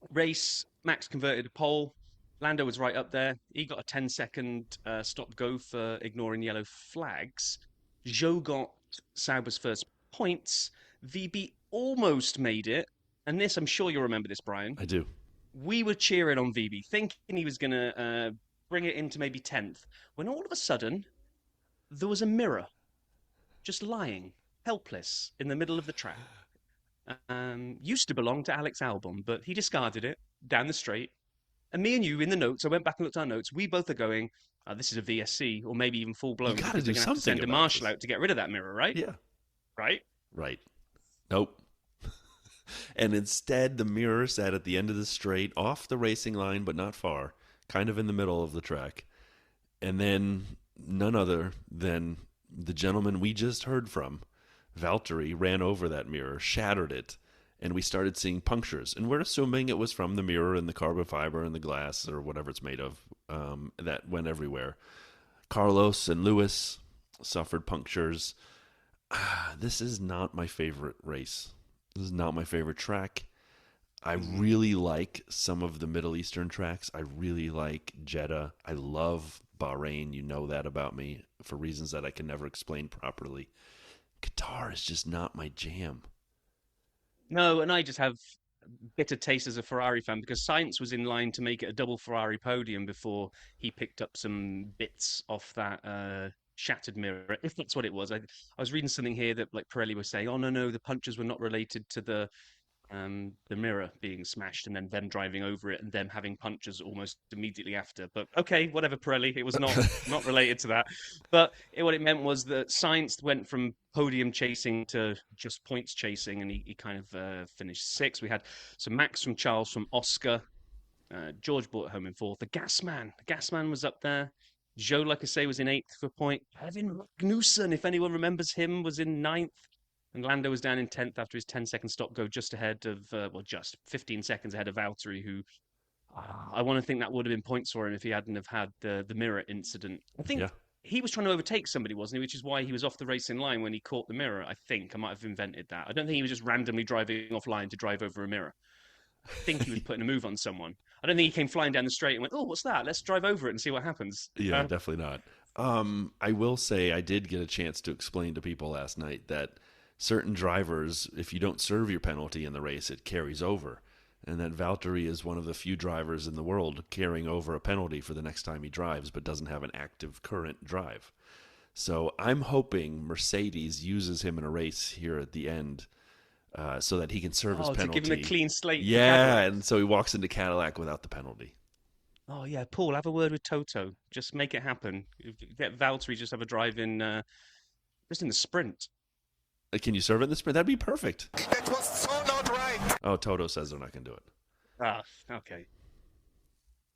Speaker 2: Race, Max converted a pole. Lando was right up there. He got a 10-second stop-go for ignoring yellow flags. Zhou got Sauber's first points. VB almost made it. And this, I'm sure you'll remember this, Brian.
Speaker 1: I do.
Speaker 2: We were cheering on VB, thinking he was going to bring it into maybe 10th, when all of a sudden, there was a mirror just lying, helpless, in the middle of the track. Used to belong to Alex Albon, but he discarded it down the straight. And me and you in the notes, I went back and looked at our notes. We both are going, this is a VSC or maybe even full blown.
Speaker 1: You got to
Speaker 2: because
Speaker 1: do
Speaker 2: they're gonna have to
Speaker 1: something
Speaker 2: send a
Speaker 1: about
Speaker 2: marshal
Speaker 1: this.
Speaker 2: out to get rid of that mirror, right?
Speaker 1: Yeah.
Speaker 2: Right.
Speaker 1: Right. Nope. And instead, the mirror sat at the end of the straight, off the racing line, but not far, kind of in the middle of the track. And then none other than the gentleman we just heard from, Valtteri, ran over that mirror, shattered it, and we started seeing punctures. And we're assuming it was from the mirror and the carbon fiber and the glass or whatever it's made of that went everywhere. Carlos and Lewis suffered punctures. This is not my favorite race. This is not my favorite track. I really like some of the Middle Eastern tracks. I really like Jeddah. I love Bahrain. You know that about me for reasons that I can never explain properly. Qatar is just not my jam.
Speaker 2: No, and I just have bitter taste as a Ferrari fan because Sainz was in line to make it a double Ferrari podium before he picked up some bits off that shattered mirror, if that's what it was. I was reading something here that like Pirelli was saying, oh no, the punches were not related to the mirror being smashed and then them driving over it and them having punches almost immediately after. But okay, whatever, Pirelli, it was not related to that. But what it meant was that Sainz went from podium chasing to just points chasing, and he kind of finished sixth. We had some Max from Charles from Oscar. George brought it home in fourth. The Gasman was up there. Joe, like I say, was in eighth for a point. Kevin Magnussen, if anyone remembers him, was in ninth. And Lando was down in 10th after his 10-second stop go, just ahead of, just 15 seconds ahead of Valtteri, who I want to think that would have been points for him if he hadn't have had the mirror incident. I think he was trying to overtake somebody, wasn't he? Which is why he was off the racing line when he caught the mirror, I think. I might have invented that. I don't think he was just randomly driving offline to drive over a mirror. I think he was putting a move on someone. I don't think he came flying down the straight and went, oh, what's that? Let's drive over it and see what happens.
Speaker 1: Yeah, definitely not. I will say I did get a chance to explain to people last night that certain drivers, if you don't serve your penalty in the race, it carries over. And that Valtteri is one of the few drivers in the world carrying over a penalty for the next time he drives, but doesn't have an active current drive. So I'm hoping Mercedes uses him in a race here at the end so that he can serve his penalty.
Speaker 2: To give him a clean slate.
Speaker 1: Yeah, and so he walks into Cadillac without the penalty.
Speaker 2: Oh, yeah, Paul, have a word with Toto. Just make it happen. Get Valtteri just have a drive in, just in the sprint.
Speaker 1: Can you serve it in the sprint? That'd be perfect.
Speaker 3: That was so not right.
Speaker 1: Oh, Toto says they're not going to do it.
Speaker 2: Ah, okay.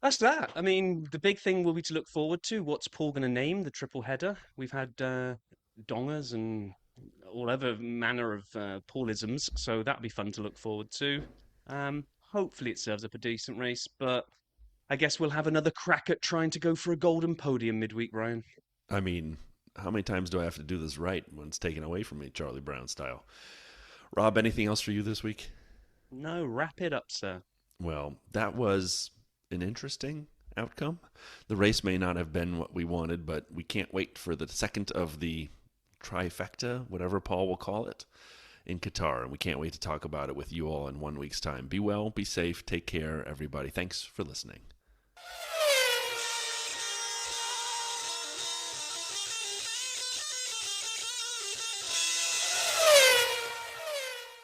Speaker 2: That's that. I mean, the big thing will be to look forward to. What's Paul going to name the triple header? We've had dongers and all other manner of Paulisms, so that'll be fun to look forward to. Hopefully it serves up a decent race, but I guess we'll have another crack at trying to go for a golden podium midweek, Ryan.
Speaker 1: I mean, how many times do I have to do this right when it's taken away from me, Charlie Brown style? Rob, anything else for you this week?
Speaker 2: No, wrap it up, sir.
Speaker 1: Well, that was an interesting outcome. The race may not have been what we wanted, but we can't wait for the second of the trifecta, whatever Paul will call it, in Qatar. And we can't wait to talk about it with you all in 1 week's time. Be well, be safe, take care, everybody. Thanks for listening.